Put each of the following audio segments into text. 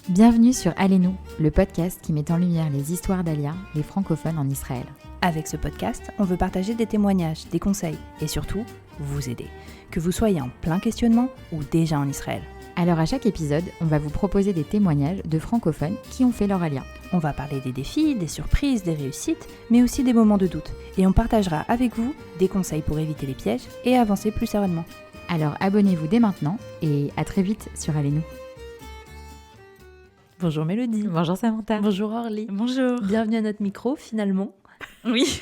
Bienvenue sur Allez-nous, le podcast qui met en lumière les histoires d'Alia, les francophones en Israël. Avec ce podcast, on veut partager des témoignages, des conseils et surtout, vous aider. Que vous soyez en plein questionnement ou déjà en Israël. Alors à chaque épisode, on va vous proposer des témoignages de francophones qui ont fait leur Alia. On va parler des défis, des surprises, des réussites, mais aussi des moments de doute. Et on partagera avec vous des conseils pour éviter les pièges et avancer plus sereinement. Alors abonnez-vous dès maintenant et à très vite sur Allez-nous. Bonjour Mélodie. Bonjour Samantha. Bonjour Orly. Bonjour. Bienvenue à notre micro finalement. Oui.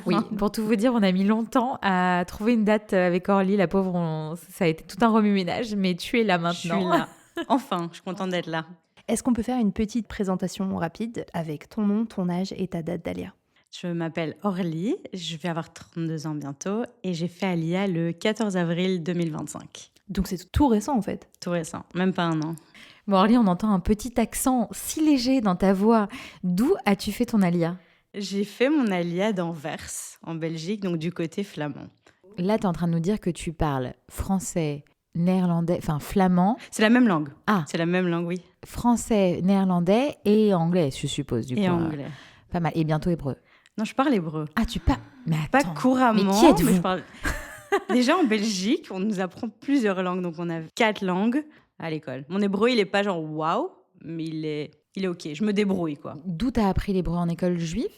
Oui, pour tout vous dire, on a mis longtemps à trouver une date avec Orly. La pauvre, ça a été tout un remue-ménage, mais tu es là maintenant. Je suis là. Enfin, je suis contente d'être là. Est-ce qu'on peut faire une petite présentation rapide avec ton nom, ton âge et ta date d'Alia? Je m'appelle Orly, je vais avoir 32 ans bientôt et j'ai fait Alia le 14 avril 2025. Donc c'est tout récent en fait. Tout récent, même pas un an. Bon Orly, on entend un petit accent si léger dans ta voix. D'où as-tu fait ton Alia ? J'ai fait mon Alia d'Anvers, en Belgique, donc du côté flamand. Là, tu es en train de nous dire que tu parles français, néerlandais, enfin flamand. C'est la même langue. Ah. C'est la même langue, oui. Français, néerlandais et anglais, je suppose, du coup. Et anglais. Pas mal. Et bientôt hébreu. Non, je parle hébreu. Ah, tu parles... Mais Pas attends, couramment. mais qui êtes-vous mais je parle... Déjà, en Belgique, on nous apprend plusieurs langues, donc on a 4 langues à l'école. Mon hébreu, il est pas genre waouh, mais il est ok. Je me débrouille, quoi. D'où t'as appris l'hébreu en école juive ?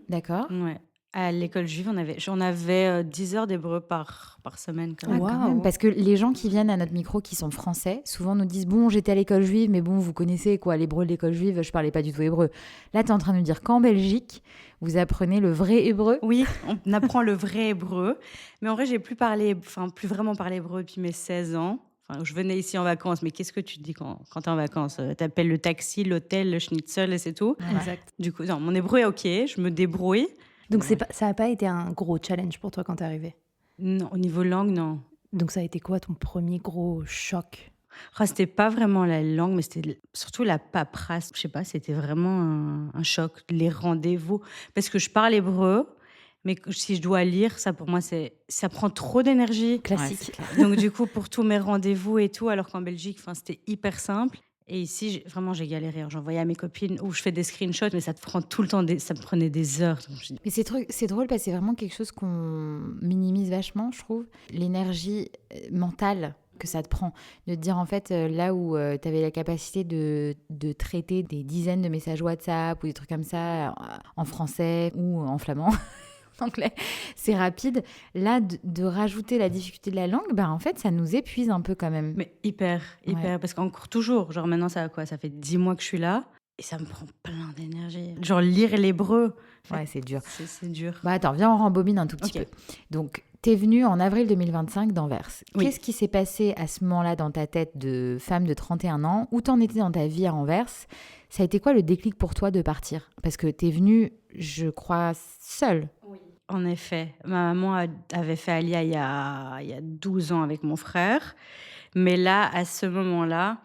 D'accord. Ouais. À l'école juive, j'en avais 10 heures d'hébreu par semaine. Quand Ah, même. quand même. Parce que les gens qui viennent à notre micro qui sont français, souvent nous disent « Bon, j'étais à l'école juive, mais bon, vous connaissez quoi, l'hébreu de l'école juive, je parlais pas du tout hébreu. » Là, tu es en train de nous dire qu'en Belgique, vous apprenez le vrai hébreu ? Oui, on apprend le vrai hébreu. Mais en vrai, j'ai plus vraiment parlé hébreu depuis mes 16 ans. Enfin, je venais ici en vacances, mais qu'est-ce que tu te dis quand tu es en vacances ? T'appelles le taxi, l'hôtel, le schnitzel et c'est tout. Exact. Du coup, non, mon hébreu est ok, je me débrouille. Donc ça n'a pas été un gros challenge pour toi quand t'es arrivée? Non, au niveau langue, non. Donc ça a été quoi ton premier gros choc? C'était pas vraiment la langue, mais c'était surtout la paperasse. Je sais pas, c'était vraiment un choc, les rendez-vous. Parce que je parle hébreu, mais si je dois lire, ça pour moi, ça prend trop d'énergie. Classique. Ouais, Donc du coup, pour tous mes rendez-vous et tout, alors qu'en Belgique, c'était hyper simple. Et ici, vraiment, j'ai galéré. J'envoyais à mes copines où je fais des screenshots, mais ça te prend tout le temps, ça me prenait des heures. Donc, je dis, Mais c'est drôle parce que c'est vraiment quelque chose qu'on minimise vachement, je trouve. L'énergie mentale que ça te prend. De te dire, en fait, là où tu avais la capacité de traiter des dizaines de messages WhatsApp ou des trucs comme ça en français ou en flamand, en anglais, c'est rapide. Là, de rajouter la difficulté de la langue, bah, en fait, ça nous épuise un peu quand même. mais hyper. Ouais. Parce qu'encore toujours, genre maintenant, ça fait 10 mois que je suis là. Et ça me prend plein d'énergie. Genre lire l'hébreu. Ouais, c'est dur. C'est dur. Bah attends, viens, on rembobine un tout petit Ok. peu. Donc, t'es venue en avril 2025 d'Anvers. Oui. Qu'est-ce qui s'est passé à ce moment-là dans ta tête de femme de 31 ans? Où t'en étais dans ta vie à Anvers? Ça a été quoi le déclic pour toi de partir? Parce que t'es venue, je crois, seule. En effet, ma maman avait fait Alia il y a 12 ans avec mon frère. Mais là, à ce moment-là,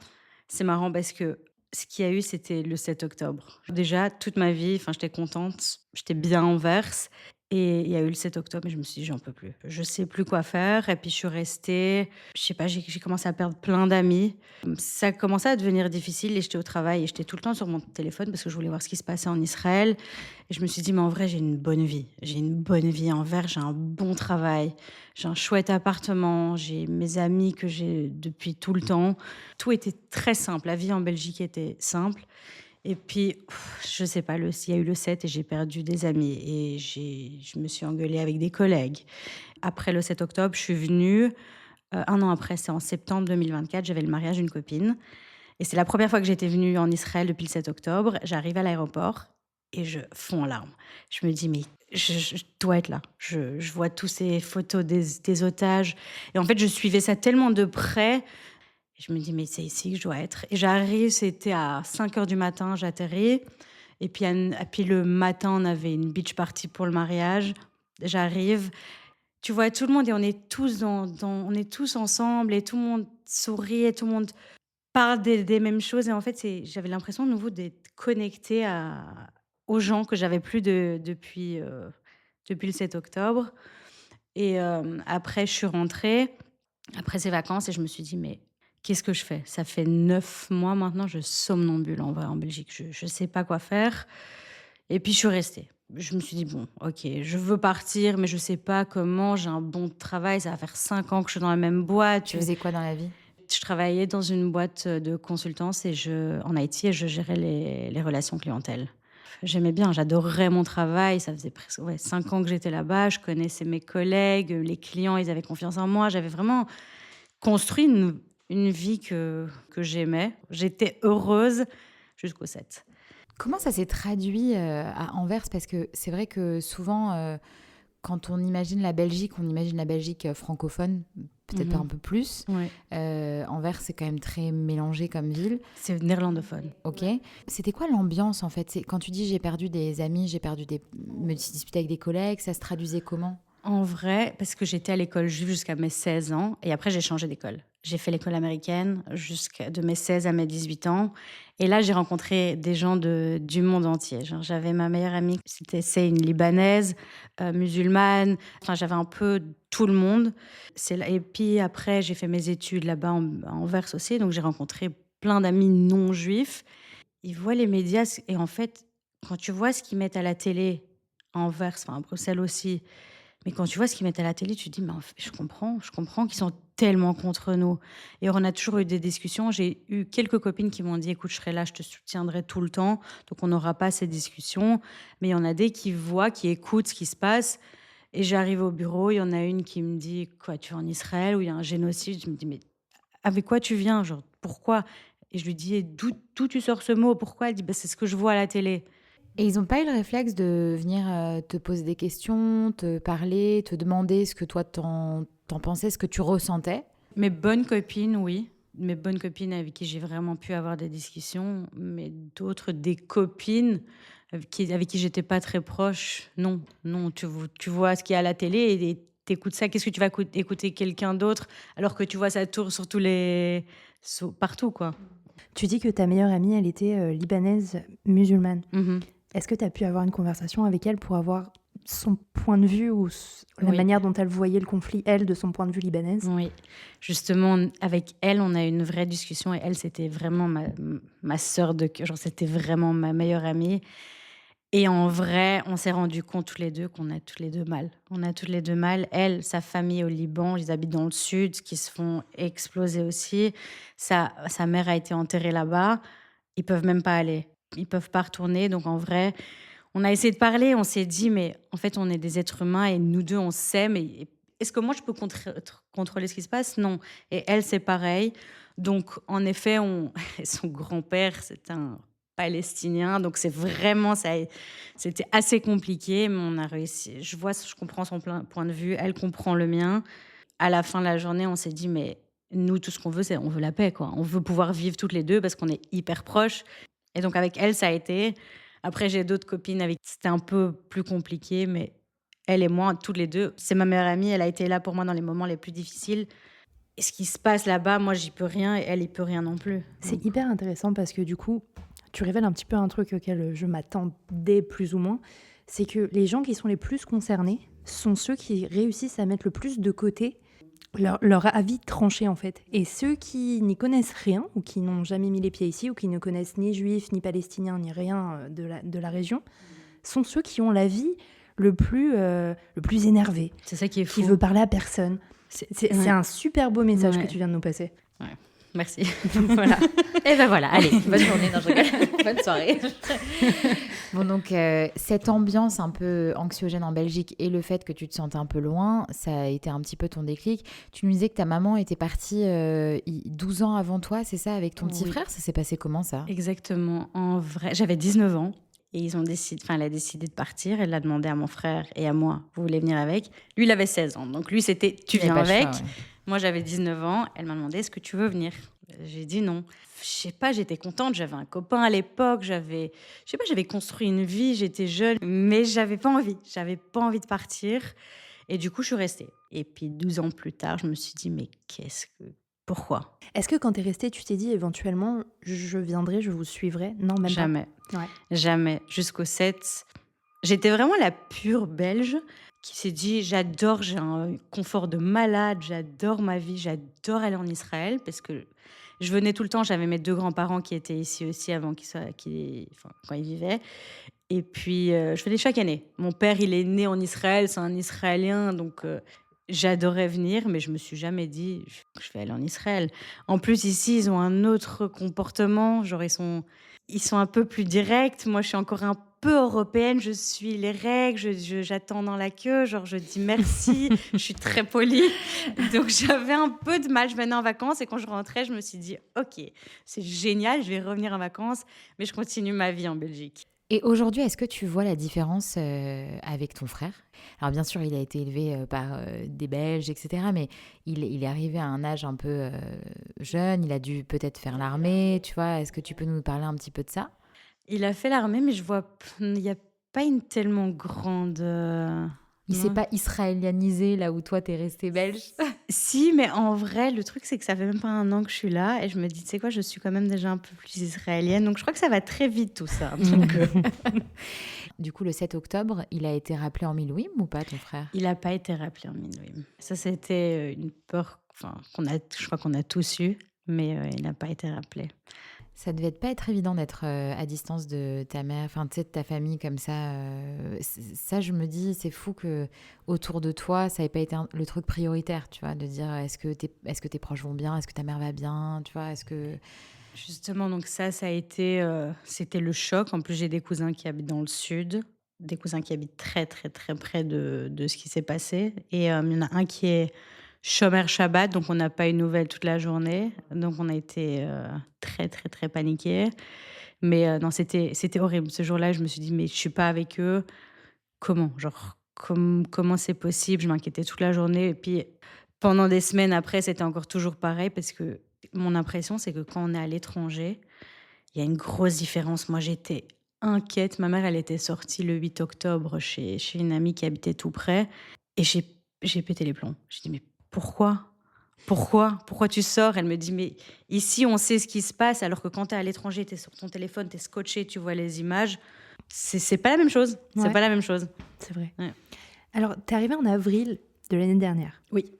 c'est marrant parce que ce qu'il y a eu, c'était le 7 octobre. Déjà, toute ma vie, j'étais contente, j'étais bien en Anvers. Et il y a eu le 7 octobre et je me suis dit, j'en peux plus. Je sais plus quoi faire. Et puis, je suis restée, je sais pas, j'ai commencé à perdre plein d'amis. Ça a commencé à devenir difficile et j'étais au travail et j'étais tout le temps sur mon téléphone parce que je voulais voir ce qui se passait en Israël. Et je me suis dit, mais en vrai, j'ai une bonne vie. J'ai une bonne vie en Anvers, j'ai un bon travail, j'ai un chouette appartement, j'ai mes amis que j'ai depuis tout le temps. Tout était très simple. La vie en Belgique était simple. Et puis, je sais pas, il y a eu le 7 et j'ai perdu des amis. Et je me suis engueulée avec des collègues. Après le 7 octobre, je suis venue. Un an après, c'est en septembre 2024, j'avais le mariage d'une copine. Et c'est la première fois que j'étais venue en Israël depuis le 7 octobre. J'arrive à l'aéroport et je fonds en larmes. Je me dis, mais je dois être là. Je vois tous ces photos des otages. Et en fait, je suivais ça tellement de près. Et je me dis, mais c'est ici que je dois être. Et j'arrive, c'était à 5 heures du matin, j'atterris. Et puis le matin, on avait une beach party pour le mariage. J'arrive, tu vois tout le monde et on est tous on est tous ensemble et tout le monde sourit et tout le monde parle des mêmes choses. Et en fait, j'avais l'impression de nouveau d'être connectée aux gens que j'avais plus depuis le 7 octobre. Et après, je suis rentrée après ces vacances et je me suis dit, mais qu'est-ce que je fais? Ça fait 9 mois maintenant, je somnambule en vrai en Belgique. Je sais pas quoi faire et puis je suis restée. Je me suis dit: «Bon, OK, je veux partir, mais je sais pas comment. J'ai un bon travail, ça va faire 5 ans que je suis dans la même boîte». Tu faisais quoi dans la vie? Je travaillais dans une boîte, de consultance en IT et je gérais les relations clientèle. J'aimais bien, j'adorais mon travail, ça faisait presque, ouais, 5 ans que j'étais là-bas, je connaissais mes collègues, les clients, ils avaient confiance en moi. J'avais vraiment construit une vie que j'aimais. J'étais heureuse jusqu'au 7. Comment ça s'est traduit à Anvers? Parce que c'est vrai que souvent, quand on imagine la Belgique, on imagine la Belgique francophone, peut-être pas un peu plus. Ouais, Anvers, c'est quand même très mélangé comme ville. c'est néerlandophone. Ok. C'était quoi l'ambiance en fait? Quand tu dis j'ai perdu des amis, me suis disputée avec des collègues, ça se traduisait comment? En vrai, parce que j'étais à l'école juive jusqu'à mes 16 ans et après j'ai changé d'école. J'ai fait l'école américaine de mes 16 à mes 18 ans et là j'ai rencontré des gens du monde entier. Genre, j'avais ma meilleure amie, c'est une Libanaise, musulmane, enfin j'avais un peu tout le monde. Et puis après j'ai fait mes études là-bas à Anvers aussi, donc j'ai rencontré plein d'amis non juifs. Ils voient les médias et en fait, quand tu vois ce qu'ils mettent à la télé à Anvers, enfin à Bruxelles aussi, mais quand tu vois ce qu'ils mettent à la télé, tu te dis: «Mais en fait, je comprends qu'ils sont tellement contre nous» et on a toujours eu des discussions. J'ai eu quelques copines qui m'ont dit: «Écoute, je serai là, je te soutiendrai tout le temps, donc on n'aura pas ces discussions». Mais il y en a des qui voient, qui écoutent ce qui se passe et j'arrive au bureau, il y en a une qui me dit: «Quoi, tu vas en Israël où il y a un génocide?» Je me dis: «Mais avec quoi tu viens? Genre, pourquoi?» Et je lui dis: «Et d'où tu sors ce mot? Pourquoi?» Elle dit: «Bah, c'est ce que je vois à la télé». Et ils n'ont pas eu le réflexe de venir te poser des questions, te parler, te demander ce que toi t'en pensais, ce que tu ressentais? Mes bonnes copines, oui. Mes bonnes copines avec qui j'ai vraiment pu avoir des discussions, mais d'autres, des copines avec qui j'étais pas très proche, non. Non, tu vois ce qu'il y a à la télé et t'écoutes ça. Qu'est-ce que tu vas écouter quelqu'un d'autre alors que tu vois ça tourne sur partout, quoi. Tu dis que ta meilleure amie, elle était libanaise musulmane. Mhm. Est-ce que tu as pu avoir une conversation avec elle pour avoir son point de vue ou la Oui. manière dont elle voyait le conflit, elle, de son point de vue libanaise? Oui, justement, avec elle, on a eu une vraie discussion et elle, c'était vraiment ma sœur de cœur, genre c'était vraiment ma meilleure amie. Et en vrai, on s'est rendu compte tous les 2 qu'on a tous les 2 mal. On a tous les 2 mal. Elle, sa famille est au Liban, ils habitent dans le sud, qui se font exploser aussi. Sa mère a été enterrée là-bas. Ils peuvent même pas aller. Ils peuvent pas retourner. Donc en vrai, on a essayé de parler, on s'est dit: «Mais en fait, on est des êtres humains et nous 2 on s'aime et est-ce que moi je peux contrôler ce qui se passe? Non». Et elle, c'est pareil. Donc en effet, son grand-père, c'est un Palestinien, donc c'est vraiment c'était assez compliqué, mais on a réussi. Je comprends son point de vue, elle comprend le mien. À la fin de la journée, on s'est dit: «Mais nous, tout ce qu'on veut, c'est on veut la paix, quoi. On veut pouvoir vivre toutes les 2 parce qu'on est hyper proches». Et donc avec elle, ça a été. Après, j'ai d'autres copines avec qui c'était un peu plus compliqué, mais elle et moi, toutes les 2, c'est ma meilleure amie, elle a été là pour moi dans les moments les plus difficiles. Et ce qui se passe là-bas, moi, j'y peux rien et elle y peut rien non plus. C'est hyper intéressant parce que du coup, tu révèles un petit peu un truc auquel je m'attendais plus ou moins. C'est que les gens qui sont les plus concernés sont ceux qui réussissent à mettre le plus de côté leur avis tranché en fait. Et ceux qui n'y connaissent rien ou qui n'ont jamais mis les pieds ici ou qui ne connaissent ni juifs, ni palestiniens, ni rien de la région, sont ceux qui ont l'avis le plus énervé, C'est ça qui est fou. qui veut parler à personne. C'est Ouais. un super beau message Ouais. que tu viens de nous passer. Merci. Voilà. Et ben voilà, allez, bonne journée, non, je rigole. Bonne soirée. Bon, donc cette ambiance un peu anxiogène en Belgique et le fait que tu te sentais un peu loin, ça a été un petit peu ton déclic. Tu nous disais que ta maman était partie 12 ans avant toi, c'est ça, avec ton petit Oui. frère? Ça s'est passé comment ça? Exactement. En vrai, j'avais 19 ans et elle a décidé de partir. Elle l'a demandé à mon frère et à moi, vous voulez venir avec? Lui, il avait 16 ans. Donc lui, c'était tu Il y avait viens pas le avec. choix, ouais. Moi, j'avais 19 ans. Elle m'a demandé est-ce que tu veux venir? J'ai dit non. Je sais pas, j'étais contente. J'avais un copain à l'époque. Je sais pas, j'avais construit une vie. J'étais jeune, mais j'avais pas envie. J'avais pas envie de partir. Et du coup, je suis restée. Et puis 12 ans plus tard, je me suis dit mais pourquoi? Est-ce que quand t'es restée, tu t'es dit éventuellement, je viendrai, je vous suivrai? Non, même Jamais. pas. Ouais. Jamais. Jusqu'au 7, J'étais vraiment la pure Belge qui s'est dit: «J'adore, j'ai un confort de malade, j'adore ma vie, j'adore aller en Israël» parce que je venais tout le temps. J'avais mes 2 grands-parents qui étaient ici aussi avant enfin, quand ils vivaient et puis, je venais chaque année. Mon père, il est né en Israël, c'est un Israélien donc j'adorais venir mais je me suis jamais dit: «Je vais aller en Israël». En plus ici, ils ont un autre comportement, genre ils sont un peu plus directs. Moi, je suis encore un peu européenne, je suis les règles, j'attends dans la queue, genre je dis merci, je suis très polie. Donc j'avais un peu de mal, je venais en vacances et quand je rentrais, je me suis dit: «OK, c'est génial, je vais revenir en vacances, mais je continue ma vie en Belgique». Et aujourd'hui, est-ce que tu vois la différence avec ton frère? Alors bien sûr, il a été élevé par des Belges, etc. Mais il est arrivé à un âge un peu jeune, il a dû peut-être faire l'armée, tu vois? Est-ce que tu peux nous parler un petit peu de ça? Il a fait l'armée, mais je vois il y a pas une tellement grande, Il s'est non. pas israélianisé là où toi t'es resté belge? Si, mais en vrai, le truc, c'est que ça fait même pas 1 an que je suis là et je me dis: «Tu sais quoi? Je suis quand même déjà un peu plus israélienne», donc je crois que ça va très vite tout ça, donc Du coup, le 7 octobre, il a été rappelé en Milouim ou pas, ton frère? il a pas été rappelé en Minouim. Ça, c'était, une peur, enfin, je crois qu'on a tous eu, mais il n'a pas été rappelé. Ça devait pas être évident d'être à distance de ta mère, enfin, tu sais, de ta famille comme ça. Ça, je me dis, c'est fou que autour de toi, ça ait pas été le truc prioritaire, tu vois, de dire est-ce que tes proches vont bien, est-ce que ta mère va bien, tu vois, est-ce que. Justement, donc ça a été, c'était le choc. En plus, j'ai des cousins qui habitent dans le sud, des cousins qui habitent très, très, très près de ce qui s'est passé et il y en a un qui est Shomer Shabbat, donc on n'a pas eu de nouvelles toute la journée. Donc on a été, très, très, très paniqués. Mais non, c'était horrible. Ce jour-là, je me suis dit: «Mais je suis pas avec eux, comment? Genre, comment c'est possible?» Je m'inquiétais toute la journée et puis pendant des semaines après, c'était encore toujours pareil parce que mon impression, c'est que quand on est à l'étranger, il y a une grosse différence. Moi, j'étais inquiète. Ma mère, elle était sortie le 8 octobre chez une amie qui habitait tout près et j'ai pété les plombs. J'ai dit: «Mais pourquoi? Pourquoi? Pourquoi tu sors?» Elle me dit: «Mais ici, on sait ce qui se passe, alors que quand tu es à l'étranger, tu es sur ton téléphone, tu es scotché, tu vois les images. C'est pas la même chose. C'est Ouais, pas la même chose». c'est vrai. Ouais. Alors, t'es arrivé en avril de l'année dernière. Oui.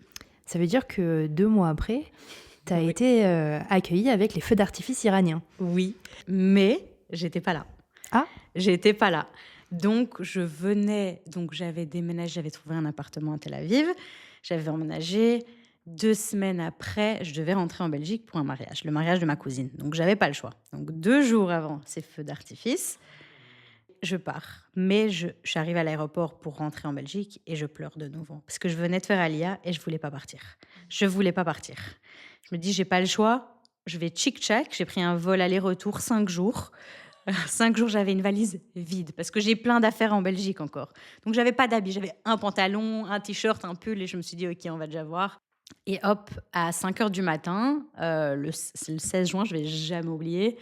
Ça veut dire que 2 mois après, t'as Oui. été accueilli avec les feux d'artifice iraniens. Oui, mais j'étais pas là. Ah, J'étais pas là. Donc j'avais déménagé, j'avais trouvé un appartement à Tel Aviv. J'avais emménagé. 2 semaines après, je devais rentrer en Belgique pour un mariage, le mariage de ma cousine. Donc j'avais pas le choix. Donc 2 jours avant ces feux d'artifice, je pars. Mais j'arrive à l'aéroport pour rentrer en Belgique et je pleure de nouveau. Parce que je venais de faire Alia et je voulais pas partir. Je voulais pas partir. Je me dis: «J'ai pas le choix, je vais tchic-tchac». J'ai pris un vol aller-retour 5 jours. 5 jours, j'avais une valise vide parce que j'ai plein d'affaires en Belgique encore. Donc j'avais pas d'habits, j'avais un pantalon, un t-shirt, un pull et je me suis dit: «OK, on va déjà voir». Et hop, à 5 heures du matin, c'est le 16 juin, je vais jamais oublier,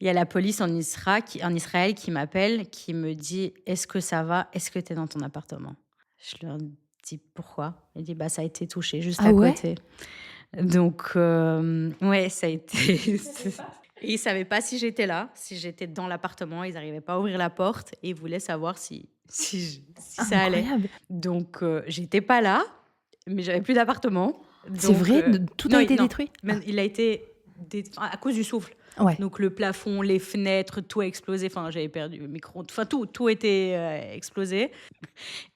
il y a la police en Israël qui m'appelle, qui me dit: «Est-ce que ça va? Est-ce que tu es dans ton appartement?» Je leur dis: «Pourquoi?» Il dit: «Bah, ça a été touché juste ah à ouais? côté». Donc ouais, ça a été et ils savaient pas si j'étais là, si j'étais dans l'appartement. Ils arrivaient pas à ouvrir la porte et ils voulaient savoir si ça allait. Incroyable. Donc j'étais pas là, mais j'avais plus d'appartement. C'est Donc vrai, tout a non, été non, détruit? même il a été à cause du souffle. Ouais. Donc le plafond, les fenêtres, tout a explosé. Enfin, j'avais perdu le micro, enfin tout était explosé.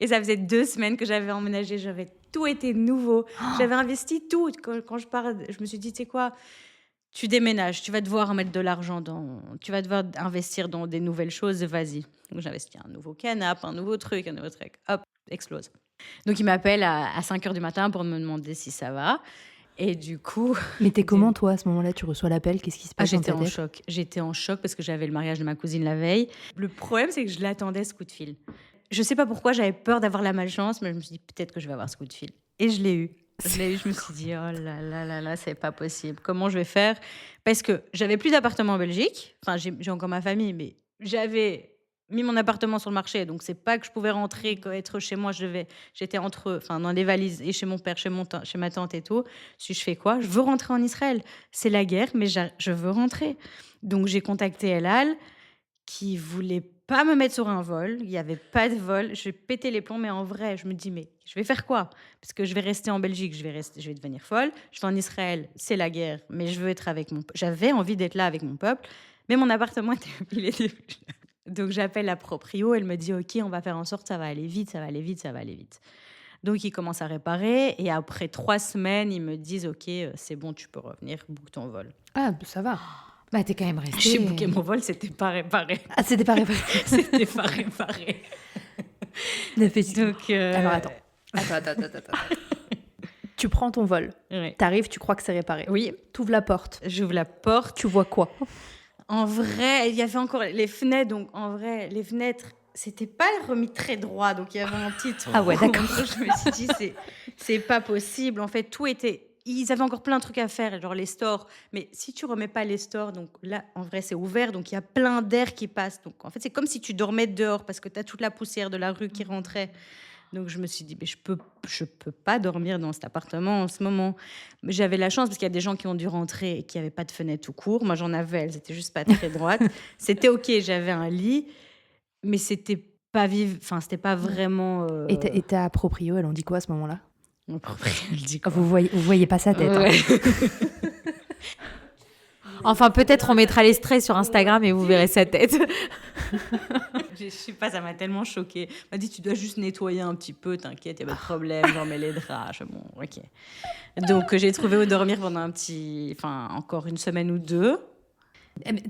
Et ça faisait 2 semaines que j'avais emménagé, j'avais tout été nouveau. J'avais investi tout. Quand je pars, je me suis dit: «Tu sais quoi? Tu déménages, tu vas devoir mettre de l'argent tu vas devoir investir dans des nouvelles choses, vas-y». Donc j'ai investi un nouveau canapé, un nouveau truc, hop, explose. Donc il m'appelle à 5 heures du matin pour me demander si ça va et du coup, Mais t'es il dit comment, toi, à ce moment-là? Tu reçois l'appel, qu'est-ce qui se passe dans j'étais ta en tête? choc. J'étais en choc parce que j'avais le mariage de ma cousine la veille. Le problème, c'est que je l'attendais ce coup de fil. Je sais pas pourquoi, j'avais peur d'avoir la malchance, mais je me suis dit: «Peut-être que je vais avoir ce coup de fil» et je l'ai eu. Je me suis dit: «Oh là là là là, c'est pas possible. Comment je vais faire?» Parce que j'avais plus d'appartement en Belgique. Enfin, j'ai encore ma famille, mais j'avais mis mon appartement sur le marché, donc c'est pas que je pouvais rentrer, être chez moi. J'étais enfin, dans les valises et chez mon père, chez ma tante et tout. Je fais quoi? Je veux rentrer en Israël. C'est la guerre, mais je veux rentrer. Donc j'ai contacté El Al qui voulait pas me mettre sur un vol. Il n'y avait pas de vol. Je pétais les plombs, mais en vrai, je me dis, mais je vais faire quoi? Parce que je vais rester en Belgique, je vais devenir folle. Je vais en Israël, c'est la guerre, mais je veux être avec j'avais envie d'être là avec mon peuple, mais mon appartement il était donc j'appelle la proprio, elle me dit, OK, on va faire en sorte, ça va aller vite, ça va aller vite, ça va aller vite. Donc ils commencent à réparer et après 3 semaines, ils me disent, OK, c'est bon, tu peux revenir, book ton vol. Ah, ça va. Bah, t'es quand même J'ai resté. booké mon vol, c'était pas réparé. Ah, c'était pas réparé. C'était pas réparé. Donc, Alors attends. Tu prends ton vol. ouais. T'arrives, tu crois que c'est réparé. Oui, T'ouvres la porte. j'ouvre la porte. Tu vois quoi? En vrai, il y avait encore les fenêtres. Donc, en vrai, les fenêtres, c'était pas remis très droit. Donc, il y avait un petit trou. Ah ouais, d'accord. Je me suis dit, c'est pas possible. En fait, tout était. Ils avaient encore plein de trucs à faire, genre les stores. Mais si tu remets pas les stores, donc là, en vrai, c'est ouvert. Donc, il y a plein d'air qui passe. Donc, en fait, c'est comme si tu dormais dehors parce que tu as toute la poussière de la rue qui rentrait. Donc, je me suis dit, mais je peux pas dormir dans cet appartement en ce moment. Mais j'avais la chance parce qu'il y a des gens qui ont dû rentrer et qui n'avaient pas de fenêtre tout court. Moi, j'en avais, elles étaient juste pas très droites. C'était OK, j'avais un lit, mais c'était pas enfin, c'était pas vraiment. Et ta proprio, elle en dit quoi à ce moment-là? Mon propriétaire, elle dit Ah, quoi? vous voyez pas sa tête. Hein. Ouais. Enfin, peut-être on mettra les strays sur Instagram et vous verrez sa tête. Je sais pas, ça m'a tellement choquée. Elle m'a dit, tu dois juste nettoyer un petit peu, t'inquiète, il n'y a pas de problème, j'en mets les draps. Bon, OK. Donc, j'ai trouvé où dormir pendant encore une semaine ou 2.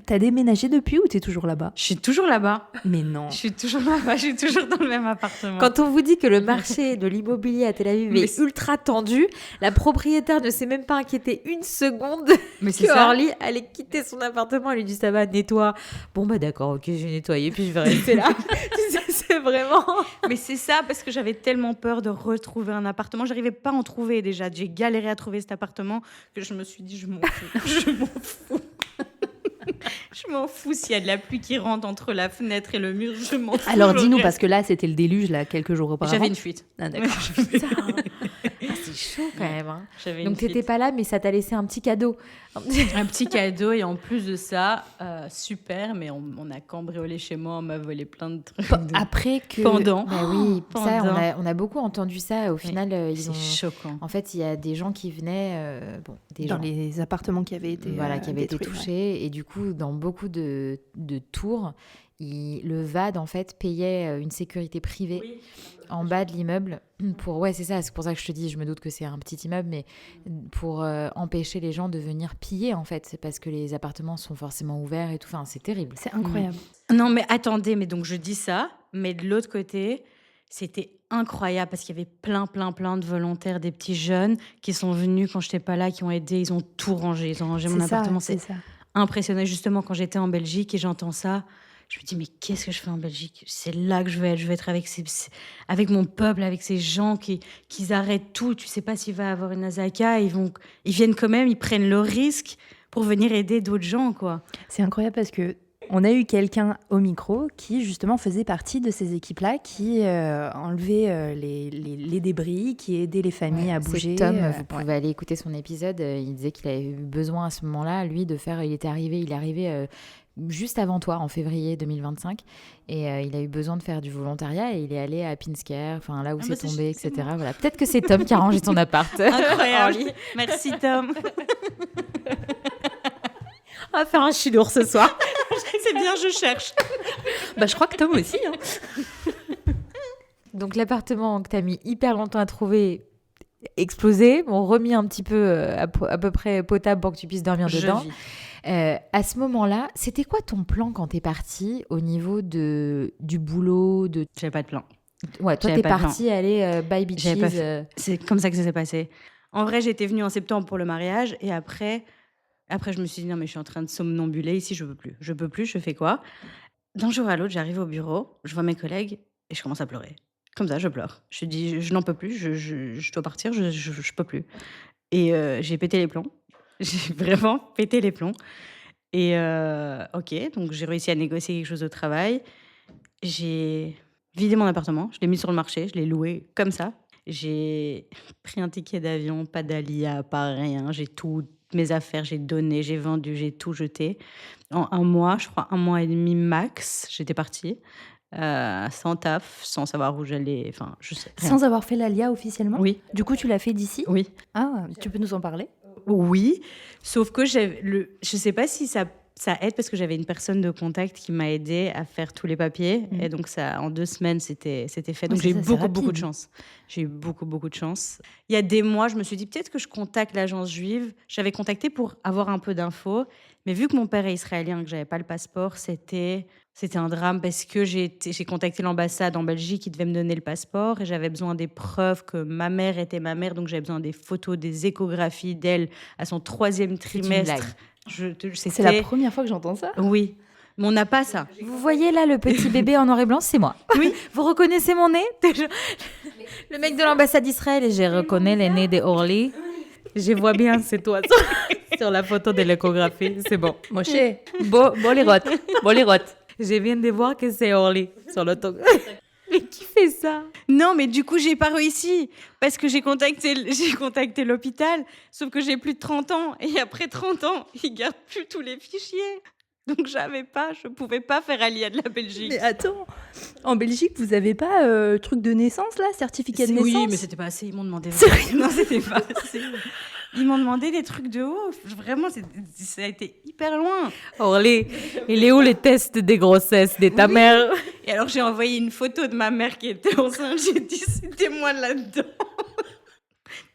T'as déménagé depuis ou t'es toujours là-bas? Je suis toujours là-bas. Mais non. Je suis toujours là-bas, je suis toujours dans le même appartement. Quand on vous dit que le marché de l'immobilier à Tel Aviv Mais est ultra tendu, la propriétaire ne s'est même pas inquiétée une seconde Mais c'est que ça. Orly allait quitter son appartement. Elle lui dit, ça va, nettoie. Bon, bah d'accord, ok, je vais nettoyer, puis je vais rester là. Tu sais, c'est vraiment... Mais c'est ça, parce que j'avais tellement peur de retrouver un appartement. J'arrivais pas à en trouver déjà. J'ai galéré à trouver cet appartement que je me suis dit, je m'en fous. Je m'en fous. Je m'en fous s'il y a de la pluie qui rentre entre la fenêtre et le mur, je m'en fous. Alors dis-nous, parce que là, c'était le déluge, là, quelques jours auparavant. J'avais une fuite. Ah, d'accord. Putain. Ah, c'est chaud quand même. Hein. J'avais Donc une t'étais fuite. pas là, mais ça t'a laissé un petit cadeau. Un petit cadeau et en plus de ça, super, mais on a cambriolé chez moi, on m'a volé plein de trucs. Après que... Pendant. Bah oui, ça, Pendant. on a beaucoup entendu ça. Au final, ils C'est ont... choquant. En fait, il y a des gens qui venaient... des Dans gens... les appartements qui avaient été Voilà, qui avait été détruits, ouais. touché. Et du coup, dans beaucoup de tours, le VAD, en fait, payait une sécurité privée en bas de l'immeuble. Ouais, c'est ça. C'est pour ça que je te dis, je me doute que c'est un petit immeuble, mais pour empêcher les gens de venir piller, en fait. C'est parce que les appartements sont forcément ouverts et tout. Enfin, c'est terrible. C'est incroyable. Non, mais attendez, mais donc je dis ça, mais de l'autre côté, c'était incroyable parce qu'il y avait plein de volontaires, des petits jeunes qui sont venus quand je n'étais pas là, qui ont aidé, ils ont tout rangé. Ils ont rangé mon C'est ça, appartement. c'est C'est ça. impressionnant. Justement, quand j'étais en Belgique et j'entends ça, je me dis, mais qu'est-ce que je fais en Belgique? C'est là que je vais être. Je vais être avec mon peuple, avec ces gens qui arrêtent tout. Tu sais pas s'il va y avoir une Azaka. Ils viennent quand même, ils prennent le risque pour venir aider d'autres gens, quoi. C'est incroyable parce que on a eu quelqu'un au micro qui justement faisait partie de ces équipes-là, qui enlevait les débris, qui aidait les familles à bouger. C'est Tom, vous ouais. pouvez aller écouter son épisode. Il disait qu'il avait eu besoin à ce moment-là, lui, de faire... Il est arrivé juste avant toi, en février 2025. Et il a eu besoin de faire du volontariat et il est allé à Pinsker, enfin là où c'est tombé, etc. Voilà. Peut-être que c'est Tom qui a rangé ton appart. Incroyable. Orly. Merci, Tom. On va faire un chidour ce soir. C'est bien, je cherche. Bah, je crois que Tom aussi. Hein. Donc l'appartement que tu as mis hyper longtemps à trouver, explosé, bon, remis un petit peu à peu près potable pour que tu puisses dormir dedans. vis. À ce moment-là, c'était quoi ton plan quand t'es partie au niveau du boulot J'avais pas de plan. Ouais, toi J'avais t'es pas de partie aller buy bitches. J'avais pas fait. C'est comme ça que ça s'est passé. En vrai, j'étais venue en septembre pour le mariage et après, je me suis dit non mais je suis en train de somnambuler ici, je peux plus, je fais quoi? D'un jour à l'autre, j'arrive au bureau, je vois mes collègues et je commence à pleurer. Comme ça, je pleure. Je dis je n'en peux plus, je dois partir, je peux plus. Et j'ai pété les plombs. J'ai vraiment pété les plombs. Et ok, donc j'ai réussi à négocier quelque chose au travail. J'ai vidé mon appartement, je l'ai mis sur le marché, je l'ai loué comme ça. J'ai pris un ticket d'avion, pas d'Alia, pas rien. J'ai tout mes affaires, j'ai donné, j'ai vendu, j'ai tout jeté. En un mois, je crois 1 mois et demi max, j'étais partie, sans taf, sans savoir où j'allais, enfin, je sais rien. Sans avoir fait l'ALIA officiellement? Oui, Du coup, tu l'as fait d'ici? oui. Ah, tu peux nous en parler? Oui, sauf que je sais pas si ça aide parce que j'avais une personne de contact qui m'a aidée à faire tous les papiers. Mhm. Et donc, ça, en 2 semaines, c'était fait. Ouais, Donc, j'ai c'est eu ça, c'est beaucoup de rapide. chance. J'ai eu beaucoup de chance. Il y a des mois, je me suis dit peut-être que je contacte l'agence juive. J'avais contacté pour avoir un peu d'infos. Mais vu que mon père est israélien, que j'avais pas le passeport, c'était un drame parce que j'ai contacté l'ambassade en Belgique qui devait me donner le passeport et j'avais besoin des preuves que ma mère était ma mère. Donc, j'avais besoin des photos, des échographies d'elle à son 3e C'est une trimestre. blague. C'est la première fois que j'entends ça. Oui, mais on n'a pas ça. Vous voyez là le petit bébé en noir et blanc, c'est moi. Oui. Vous reconnaissez mon nez? Le mec de l'ambassade d'Israël, et je reconnais le nez de Orly. Je vois bien, c'est toi sur la photo de l'échographie, c'est bon. Moshe, bolirot. Je viens de voir que c'est Orly sur l'auto. Mais qui fait ça? Non, mais du coup, j'ai pas réussi parce que j'ai contacté l'hôpital, sauf que j'ai plus de 30 ans et après 30 ans, ils gardent plus tous les fichiers. Donc je pouvais pas faire Alia de la Belgique. Mais attends, en Belgique, vous avez pas truc de naissance là, certificat de naissance? Oui, mais c'était pas assez, ils m'ont demandé. Non, c'était pas assez. Ils m'ont demandé des trucs de ouf. Vraiment, ça a été hyper loin. Orly, il est où les tests des grossesses de ta mère? Et alors, j'ai envoyé une photo de ma mère qui était enceinte. J'ai dit, c'était moi là-dedans.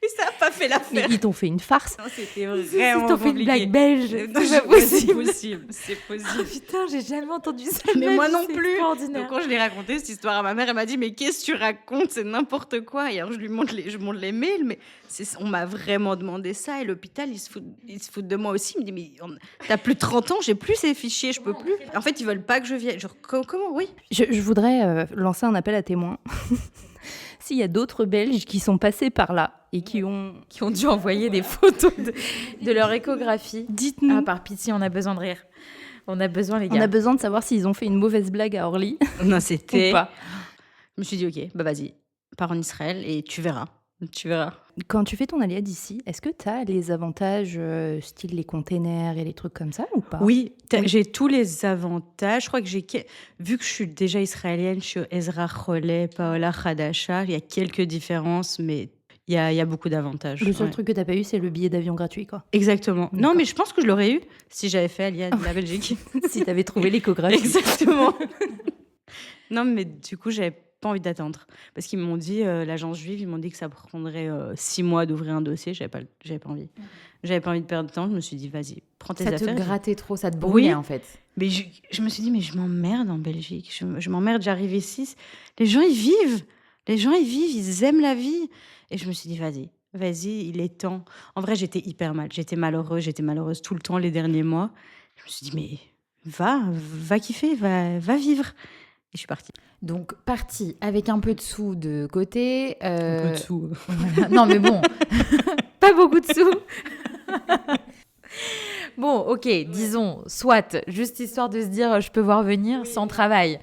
Mais ça n'a pas fait Mais l'affaire. ils t'ont fait une farce. Non, c'était Ils vraiment t'ont fait une compliqué. blague belge. Non, C'est pas ouais, possible. c'est Ah, possible. putain, j'ai jamais entendu ça. de Mais ma moi vie, non c'est plus. extraordinaire. Donc quand je l'ai raconté cette histoire à ma mère, elle m'a dit mais qu'est-ce que tu racontes, c'est n'importe quoi. Et alors je montre les mails, mais on m'a vraiment demandé ça et l'hôpital ils se foutent de moi aussi. Ils me disent mais t'as plus de 30 ans, j'ai plus ces fichiers, je peux plus. En fait ils veulent pas que je vienne. Genre comment oui. Je voudrais lancer un appel à témoins. S'il y a d'autres Belges qui sont passés par là et qui ont dû envoyer des photos de leur échographie. Dites-nous. Ah, par pitié, on a besoin de rire. On a besoin, les On gars. a besoin de savoir s'ils ont fait une mauvaise blague à Orly Non ou c'était. pas. Je me suis dit ok bah vas-y pars en Israël et tu verras. Quand tu fais ton alia d'ici, est-ce que tu as les avantages style les containers et les trucs comme ça ou pas? Oui, j'ai tous les avantages. Je crois que vu que je suis déjà israélienne, je suis Ezra Choleh, Paola Hadasha. Il y a quelques différences, mais il y a beaucoup d'avantages. Le seul Ouais. truc que t'as pas eu, c'est le billet d'avion gratuit, quoi. Exactement. Non, D'accord. mais je pense que je l'aurais eu si j'avais fait Alia de la Belgique. Si t'avais trouvé l'échographie. Exactement. Non, mais du coup, j'avais pas envie d'attendre. Parce qu'ils m'ont dit, l'agence juive, ils m'ont dit que ça prendrait 6 mois d'ouvrir un dossier. J'avais pas envie. J'avais pas envie de perdre de temps. Je me suis dit, vas-y, prends tes Ça te affaires. grattait trop, ça te brûlait Oui. en fait. Mais je me suis dit, mais je m'emmerde en Belgique. Je m'emmerde, j'arrive ici. Les gens, ils vivent. Ils aiment la vie. Et je me suis dit, vas-y, il est temps. En vrai, j'étais hyper mal. J'étais malheureuse tout le temps les derniers mois. Je me suis dit, mais va kiffer, va vivre. Et je suis partie. Donc, parti avec un peu de sous de côté. Un peu de sous. Voilà. Non, mais bon, pas beaucoup de sous. Bon, ok, disons, soit, juste histoire de se dire, je peux voir venir sans travail.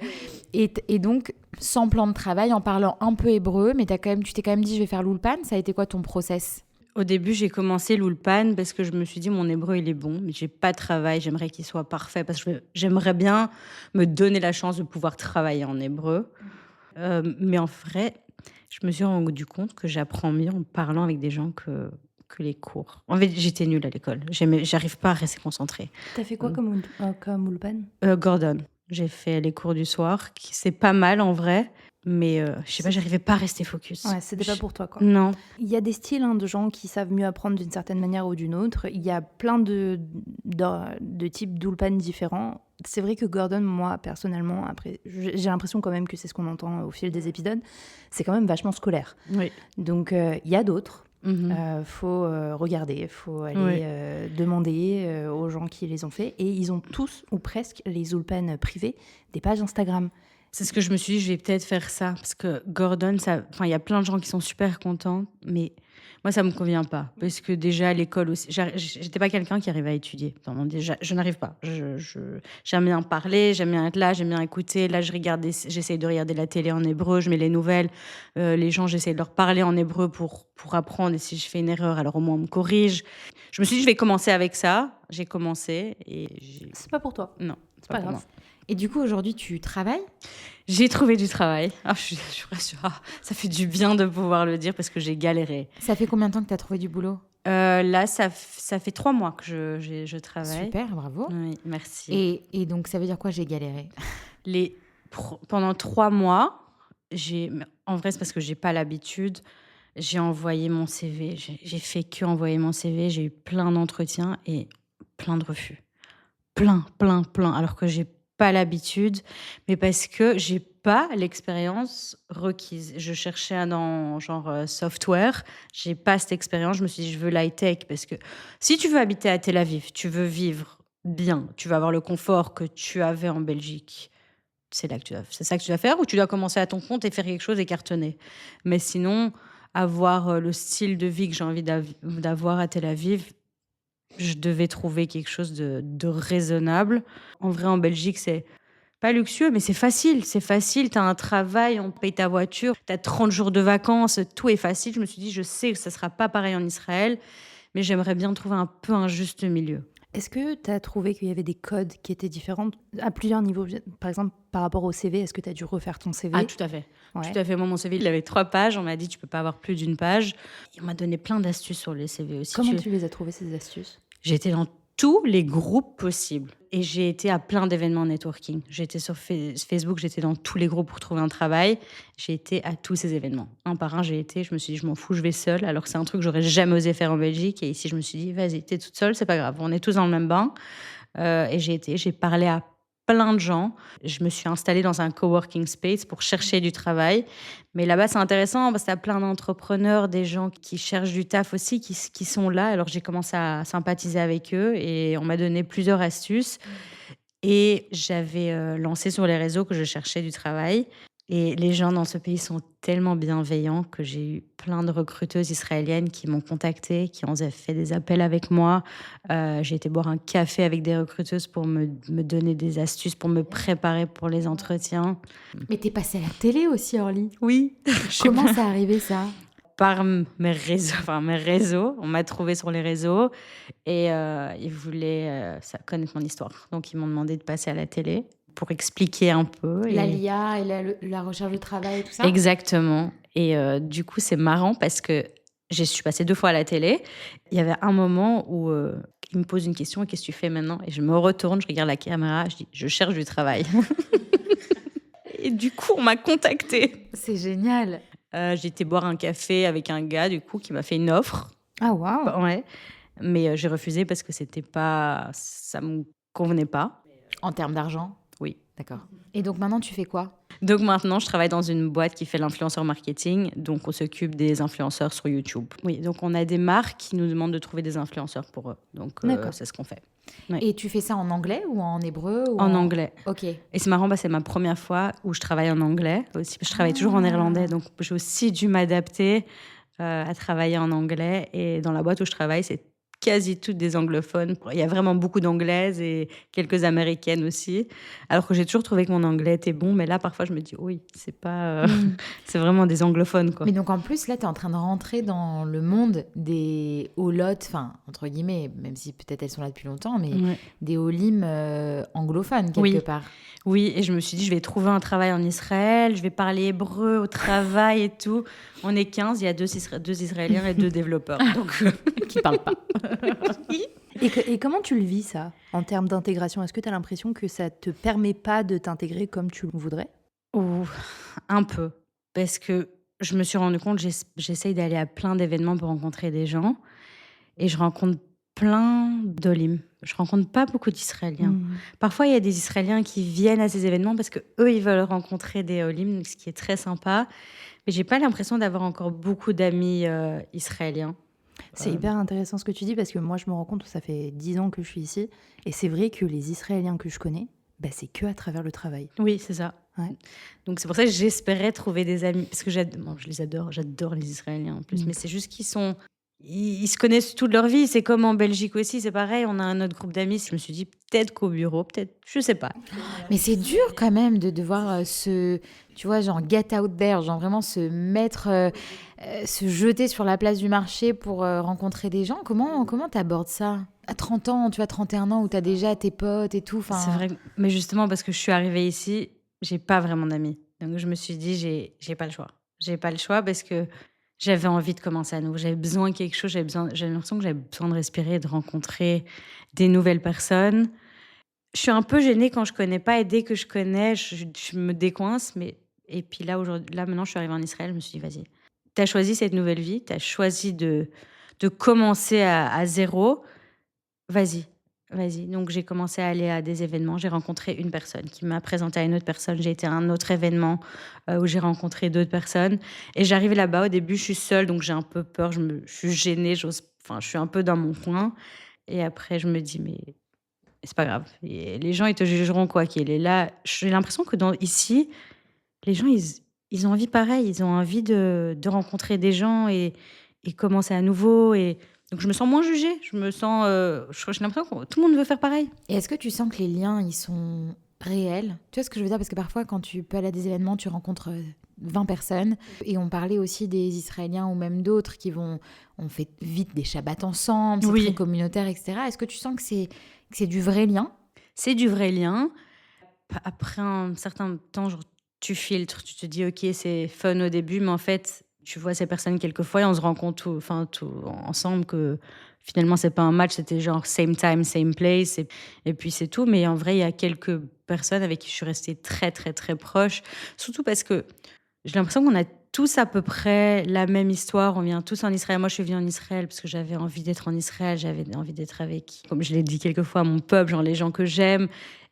Et donc, sans plan de travail, en parlant un peu hébreu, mais tu t'es quand même dit, je vais faire l'ulpan. Ça a été quoi ton process? Au début, j'ai commencé l'ulpan parce que je me suis dit, mon hébreu, il est bon, mais j'ai pas de travail. J'aimerais qu'il soit parfait parce que j'aimerais bien me donner la chance de pouvoir travailler en hébreu. Mais en vrai, je me suis rendu compte que j'apprends mieux en parlant avec des gens que les cours. En fait, j'étais nulle à l'école. J'arrive pas à rester concentrée. T'as fait quoi comme ulpan? Gordon, j'ai fait les cours du soir, c'est pas mal en vrai, mais je sais pas, j'arrivais pas à rester focus. Ouais, c'était pas pour toi, quoi. Non. Il y a des styles de gens qui savent mieux apprendre d'une certaine manière ou d'une autre. Il y a plein de types d'ulpan différents. C'est vrai que Gordon, moi, personnellement, après, j'ai l'impression quand même que c'est ce qu'on entend au fil des épisodes, c'est quand même vachement scolaire. Oui. Donc, il y a d'autres. Mhm. Faut regarder, faut aller demander aux gens qui les ont fait. Et ils ont tous, ou presque, les ulpan privés, des pages Instagram. C'est ce que je me suis dit, je vais peut-être faire ça. Parce que Gordon, il y a plein de gens qui sont super contents, mais moi, ça me convient pas. Parce que déjà, à l'école aussi, j'étais pas quelqu'un qui arrivait à étudier. Vraiment, déjà, je n'arrive pas. J'aime bien parler, j'aime bien être là, j'aime bien écouter. Là, j'essaye de regarder la télé en hébreu, je mets les nouvelles. Les gens, j'essaie de leur parler en hébreu pour apprendre. Et si je fais une erreur, alors au moins on me corrige. Je me suis dit, je vais commencer avec ça. J'ai commencé et C'est pas pour toi. non, C'est pas pour grave. moi. Et du coup, aujourd'hui, tu travailles? J'ai trouvé du travail. Je suis rassurée. Ça fait du bien de pouvoir le dire parce que j'ai galéré. Ça fait combien de temps que tu as trouvé du boulot? Là, ça fait 3 mois que je travaille. Super, bravo. Oui, merci. Et donc, ça veut dire quoi, j'ai galéré? Pendant 3 mois, en vrai, c'est parce que j'ai pas l'habitude. J'ai envoyé mon CV. J'ai fait que envoyer mon CV. J'ai eu plein d'entretiens et plein de refus. Plein, plein, plein. Alors que j'ai pas l'habitude, mais parce que j'ai pas l'expérience requise. Je cherchais dans genre software. J'ai pas cette expérience. Je me suis dit, je veux l'high-tech parce que si tu veux habiter à Tel Aviv, tu veux vivre bien, tu vas avoir le confort que tu avais en Belgique. C'est ça que tu dois faire ou tu dois commencer à ton compte et faire quelque chose et cartonner. Mais sinon, avoir le style de vie que j'ai envie d'avoir à Tel Aviv, je devais trouver quelque chose de raisonnable. En vrai, en Belgique, c'est pas luxueux, mais c'est facile. C'est facile, tu as un travail, on paye ta voiture, tu as 30 jours de vacances, tout est facile. Je me suis dit, je sais que ça sera pas pareil en Israël, mais j'aimerais bien trouver un peu un juste milieu. Est-ce que tu as trouvé qu'il y avait des codes qui étaient différents à plusieurs niveaux? Par exemple, par rapport au CV, est-ce que tu as dû refaire ton CV? Ah, tout à fait. Ouais. Tout à fait. Moi, mon CV, il avait 3 pages. On m'a dit, tu peux pas avoir plus d'une page. Et on m'a donné plein d'astuces sur les CV aussi. Comment tu les as trouvées, ces astuces? J'ai été dans tous les groupes possibles. Et j'ai été à plein d'événements networking. J'ai été sur Facebook, j'étais dans tous les groupes pour trouver un travail. J'ai été à tous ces événements. Un par un, j'ai été. Je me suis dit, je m'en fous, je vais seule. Alors que c'est un truc que j'aurais jamais osé faire en Belgique. Et ici, je me suis dit, vas-y, t'es toute seule, c'est pas grave. On est tous dans le même bain. Et j'ai parlé à plein de gens. Je me suis installée dans un coworking space pour chercher du travail. Mais là-bas, c'est intéressant parce que tu as plein d'entrepreneurs, des gens qui cherchent du taf aussi, qui sont là. Alors, j'ai commencé à sympathiser avec eux et on m'a donné plusieurs astuces. Et j'avais lancé sur les réseaux que je cherchais du travail. Et les gens dans ce pays sont tellement bienveillants que j'ai eu plein de recruteuses israéliennes qui m'ont contactée, qui ont fait des appels avec moi. J'ai été boire un café avec des recruteuses pour me donner des astuces, pour me préparer pour les entretiens. Mais t'es passée à la télé aussi, Orly. Oui. Comment ça arrivé, ça? Par mes réseaux. On m'a trouvé sur les réseaux et ils voulaient connaître mon histoire. Donc, ils m'ont demandé de passer à la télé pour expliquer un peu. La LIA et la recherche de travail et tout ça? Exactement. Et du coup, c'est marrant parce que je suis passée 2 fois à la télé. Il y avait un moment où il me pose une question: qu'est-ce que tu fais maintenant? Et je me retourne, je regarde la caméra, je dis: je cherche du travail. Et du coup, on m'a contactée. C'est génial. J'ai été boire un café avec un gars, du coup, qui m'a fait une offre. Ah, waouh! Ouais. Mais j'ai refusé parce que ça me convenait pas. En termes d'argent? Oui. D'accord. Et donc maintenant, tu fais quoi? Donc maintenant, je travaille dans une boîte qui fait l'influenceur marketing. Donc, on s'occupe des influenceurs sur YouTube. Oui, donc on a des marques qui nous demandent de trouver des influenceurs pour eux. Donc, c'est ce qu'on fait. Ouais. Et tu fais ça en anglais ou en hébreu ou En anglais. Ok. Et c'est marrant, c'est ma première fois où je travaille en anglais aussi. Je travaille toujours en néerlandais, donc j'ai aussi dû m'adapter à travailler en anglais. Et dans la boîte où je travaille, c'est quasi toutes des anglophones. Il y a vraiment beaucoup d'anglaises et quelques américaines aussi. Alors que j'ai toujours trouvé que mon anglais était bon, mais là, parfois, je me dis, oui, c'est pas... c'est vraiment des anglophones, quoi. Mais donc, en plus, là, tu es en train de rentrer dans le monde des holotes, enfin, entre guillemets, même si peut-être elles sont là depuis longtemps, mais des holim anglophones, quelque part. Oui, et je me suis dit, je vais trouver un travail en Israël, je vais parler hébreu au travail et tout. On est 15, il y a 2 Israéliens et 2 développeurs, donc Qui parlent pas. Et comment tu le vis, ça, en termes d'intégration? Est-ce que tu as l'impression que ça te permet pas de t'intégrer comme tu le voudrais? Ou un peu, parce que je me suis rendu compte, j'essaye d'aller à plein d'événements pour rencontrer des gens, et je rencontre plein d'olim. Je rencontre pas beaucoup d'Israéliens. Parfois, il y a des Israéliens qui viennent à ces événements parce que eux, ils veulent rencontrer des olim, ce qui est très sympa. Mais j'ai pas l'impression d'avoir encore beaucoup d'amis israéliens. C'est hyper intéressant ce que tu dis parce que moi, je me rends compte que ça fait 10 ans que je suis ici. Et c'est vrai que les Israéliens que je connais, c'est que à travers le travail. Oui, c'est ça. Ouais. Donc c'est pour ça que j'espérais trouver des amis, parce que je les adore, j'adore les Israéliens en plus, mais c'est juste ils se connaissent toute leur vie. C'est comme en Belgique aussi, c'est pareil, on a un autre groupe d'amis. Je me suis dit peut-être qu'au bureau, peut-être, je sais pas. Mais c'est dur quand même de devoir tu vois, genre get out there, genre vraiment se mettre, se jeter sur la place du marché pour rencontrer des gens. Comment t'abordes ça? À 30 ans, tu vois, 31 ans, où t'as déjà tes potes et tout. C'est vrai, mais justement parce que je suis arrivée ici, j'ai pas vraiment d'amis. Donc je me suis dit, j'ai pas le choix. J'ai pas le choix parce que j'avais envie de commencer à nouveau. J'avais besoin de quelque chose, j'avais l'impression que j'avais besoin de respirer, de rencontrer des nouvelles personnes. Je suis un peu gênée quand je connais pas, et dès que je connais, je me décoince. Et puis là, maintenant, je suis arrivée en Israël, je me suis dit, vas-y, tu as choisi cette nouvelle vie, tu as choisi de commencer à zéro, vas-y, vas-y. Donc, j'ai commencé à aller à des événements. J'ai rencontré une personne qui m'a présenté à une autre personne. J'ai été à un autre événement où j'ai rencontré d'autres personnes. Et j'arrive là-bas, au début, je suis seule, donc j'ai un peu peur, je suis gênée, je suis un peu dans mon coin. Et après, je me dis, mais c'est pas grave. Et les gens, ils te jugeront quoi qu'il est là. J'ai l'impression que ici, les gens, ils ont envie pareil. Ils ont envie de rencontrer des gens et commencer à nouveau. Et donc, je me sens moins jugée. J'ai l'impression que tout le monde veut faire pareil. Et est-ce que tu sens que les liens, ils sont réels? Tu vois ce que je veux dire? Parce que parfois, quand tu peux aller à des événements, tu rencontres 20 personnes. Et on parlait aussi des Israéliens ou même d'autres on fait vite des Shabbats ensemble, c'est très communautaire, etc. Est-ce que tu sens que c'est du vrai lien? C'est du vrai lien. Après un certain temps, genre, tu filtres, tu te dis, ok, c'est fun au début, mais en fait, tu vois ces personnes quelques fois et on se rend compte tout ensemble que finalement, c'est pas un match, c'était genre same time, same place, et puis c'est tout. Mais en vrai, il y a quelques personnes avec qui je suis restée très, très, très proche, surtout parce que j'ai l'impression qu'on a tous à peu près la même histoire. On vient tous en Israël. Moi, je suis venue en Israël parce que j'avais envie d'être en Israël. J'avais envie d'être avec, comme je l'ai dit quelques fois, mon peuple, genre les gens que j'aime.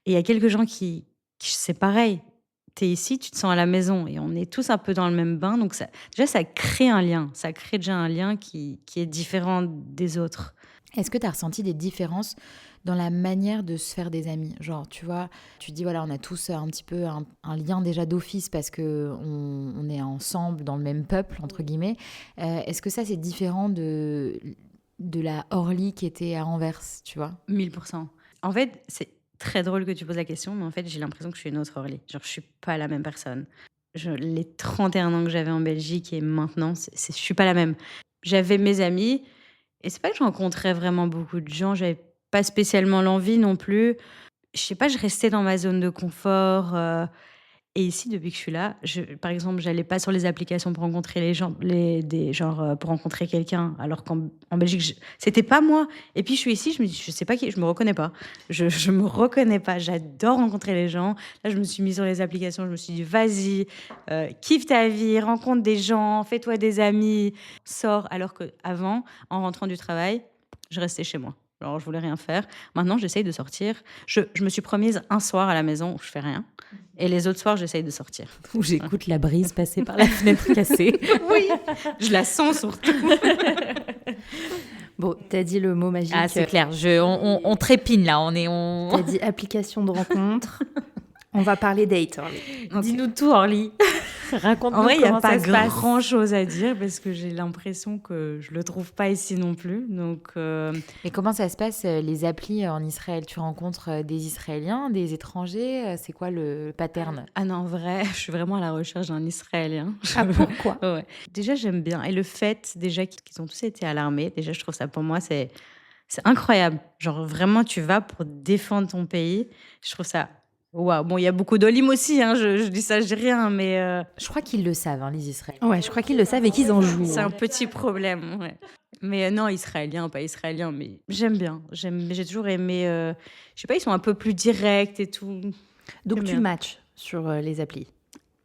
Et il y a quelques gens qui c'est pareil. Tu es ici, tu te sens à la maison. Et on est tous un peu dans le même bain. Donc, déjà, ça crée un lien. Ça crée déjà un lien qui est différent des autres. Est-ce que tu as ressenti des différences dans la manière de se faire des amis? Genre, tu vois, tu dis, voilà, on a tous un petit peu un lien déjà d'office parce qu'on est ensemble dans le même peuple, entre guillemets. Est-ce que ça, c'est différent de la Orly qui était à Anvers, tu vois? 1000%. En fait, c'est très drôle que tu poses la question, mais en fait, j'ai l'impression que je suis une autre Orly. Genre, je suis pas la même personne. Les 31 ans que j'avais en Belgique et maintenant, je suis pas la même. J'avais mes amis, et c'est pas que je rencontrais vraiment beaucoup de gens, j'avais pas spécialement l'envie non plus. Je sais pas, je restais dans ma zone de confort. Et ici, depuis que je suis là, par exemple, j'allais pas sur les applications pour rencontrer les gens, pour rencontrer quelqu'un, alors qu'en Belgique, c'était pas moi. Et puis je suis ici, je me dis, je sais pas qui, je me reconnais pas. Je me reconnais pas. J'adore rencontrer les gens. Là, je me suis mise sur les applications, je me suis dit, vas-y, kiffe ta vie, rencontre des gens, fais-toi des amis, sors. Alors qu'avant, en rentrant du travail, je restais chez moi. Alors, je voulais rien faire. Maintenant, j'essaye de sortir. Je me suis promise un soir à la maison où je fais rien. Et les autres soirs, j'essaye de sortir. Où j'écoute la brise passer par la fenêtre cassée. Oui, je la sens surtout. Bon, t'as dit le mot magique. Ah, c'est clair. On trépine là. T'as dit application de rencontre. On va parler date, Orly. Okay. Dis-nous tout, Orly. Raconte-nous en vrai, comment ça se passe. Il n'y a pas grand-chose à dire parce que j'ai l'impression que je ne le trouve pas ici non plus. Donc, Et comment ça se passe, les applis en Israël? Tu rencontres des Israéliens, des étrangers? C'est quoi le pattern? Ah non, en vrai, je suis vraiment à la recherche d'un Israélien. Ah, pourquoi? Ouais. Déjà, j'aime bien. Et le fait déjà qu'ils ont tous été à l'armée, déjà, je trouve ça, pour moi, c'est incroyable. Genre, vraiment, tu vas pour défendre ton pays. Je trouve ça... Waouh, bon, il y a beaucoup d'olim aussi, hein, je dis ça, je dis rien, mais... Je crois qu'ils le savent, hein, les Israéliens. Ouais, je crois qu'ils le savent et qu'ils en jouent. C'est un petit problème, ouais. Mais non, israélien, pas israélien, mais j'aime bien. J'ai toujours aimé... je sais pas, ils sont un peu plus directs et tout. Donc tu matches sur les applis?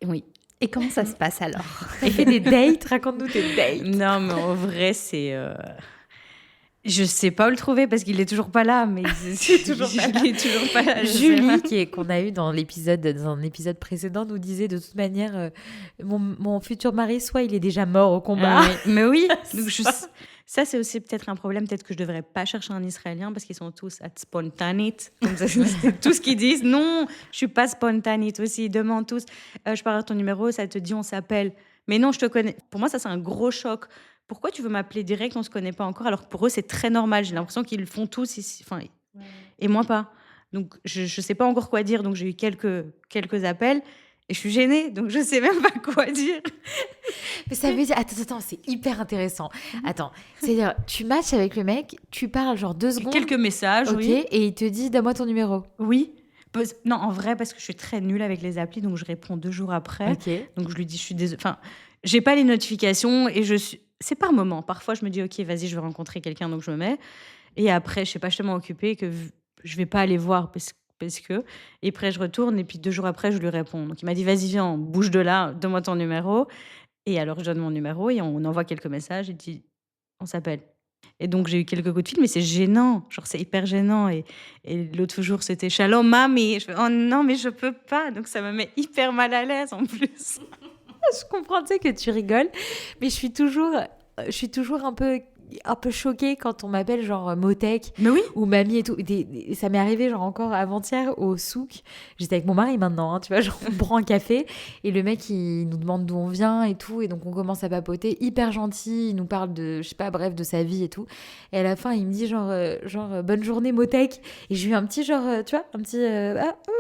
Oui. Et comment ça se passe alors? Tu fais des dates? Raconte-nous tes dates. Non, mais en vrai, c'est... Je sais pas où le trouver parce qu'il est toujours pas là, mais toujours pas là. il est toujours pas là. je sais Julie, pas. qu'on a eu dans un épisode précédent, nous disait de toute manière, mon futur mari, soit il est déjà mort au combat. Mais oui, donc ça c'est aussi peut-être un problème. Peut-être que je devrais pas chercher un Israélien parce qu'ils sont tous at spontanite. Comme ça, c'est tout ce qu'ils disent. Non, je suis pas spontanite aussi. Ils demandent tous. Je parle ton numéro, ça te dit on s'appelle. Mais non, je te connais. Pour moi, ça c'est un gros choc. Pourquoi tu veux m'appeler direct, on se connaît pas encore, alors que pour eux c'est très normal. J'ai l'impression qu'ils le font tous ici, enfin, et moi pas. Donc je sais pas encore quoi dire. Donc j'ai eu quelques appels et je suis gênée. Donc je sais même pas quoi dire. Mais ça veut dire... Attends, c'est hyper intéressant. Attends, c'est-à-dire, tu matches avec le mec, tu parles genre 2 secondes. Quelques messages, Ok, oui. et il te dit, donne-moi ton numéro. Oui. Non, en vrai, parce que je suis très nulle avec les applis, donc je réponds 2 jours après. Ok. Donc je lui dis, je suis désolée. Enfin, j'ai pas les notifications et c'est par moment. Parfois, je me dis, ok, vas-y, je vais rencontrer quelqu'un, donc je me mets. Et après, je sais pas, je suis tellement occupée que je vais pas aller voir parce que. Et après, je retourne et puis 2 jours après, je lui réponds. Donc il m'a dit, vas-y, viens, bouge de là, donne-moi ton numéro. Et alors, je donne mon numéro et on envoie quelques messages et dit, on s'appelle. Et donc, j'ai eu quelques coups de fil, mais c'est gênant. Genre, c'est hyper gênant. Et l'autre jour, c'était Shalom, mamie. Je fais, oh non, mais je peux pas. Donc, ça me met hyper mal à l'aise en plus. Je comprends, tu sais, que tu rigoles, mais je suis toujours un peu choquée quand on m'appelle genre Motek Mais oui. ou mamie et tout. Ça m'est arrivé genre encore avant-hier au souk. J'étais avec mon mari maintenant, hein, tu vois, genre on prend un café et le mec il nous demande d'où on vient et tout, et donc on commence à papoter, hyper gentil, il nous parle de, je sais pas, bref, de sa vie et tout. Et à la fin il me dit genre bonne journée Motek, et j'ai eu un petit genre, tu vois, un petit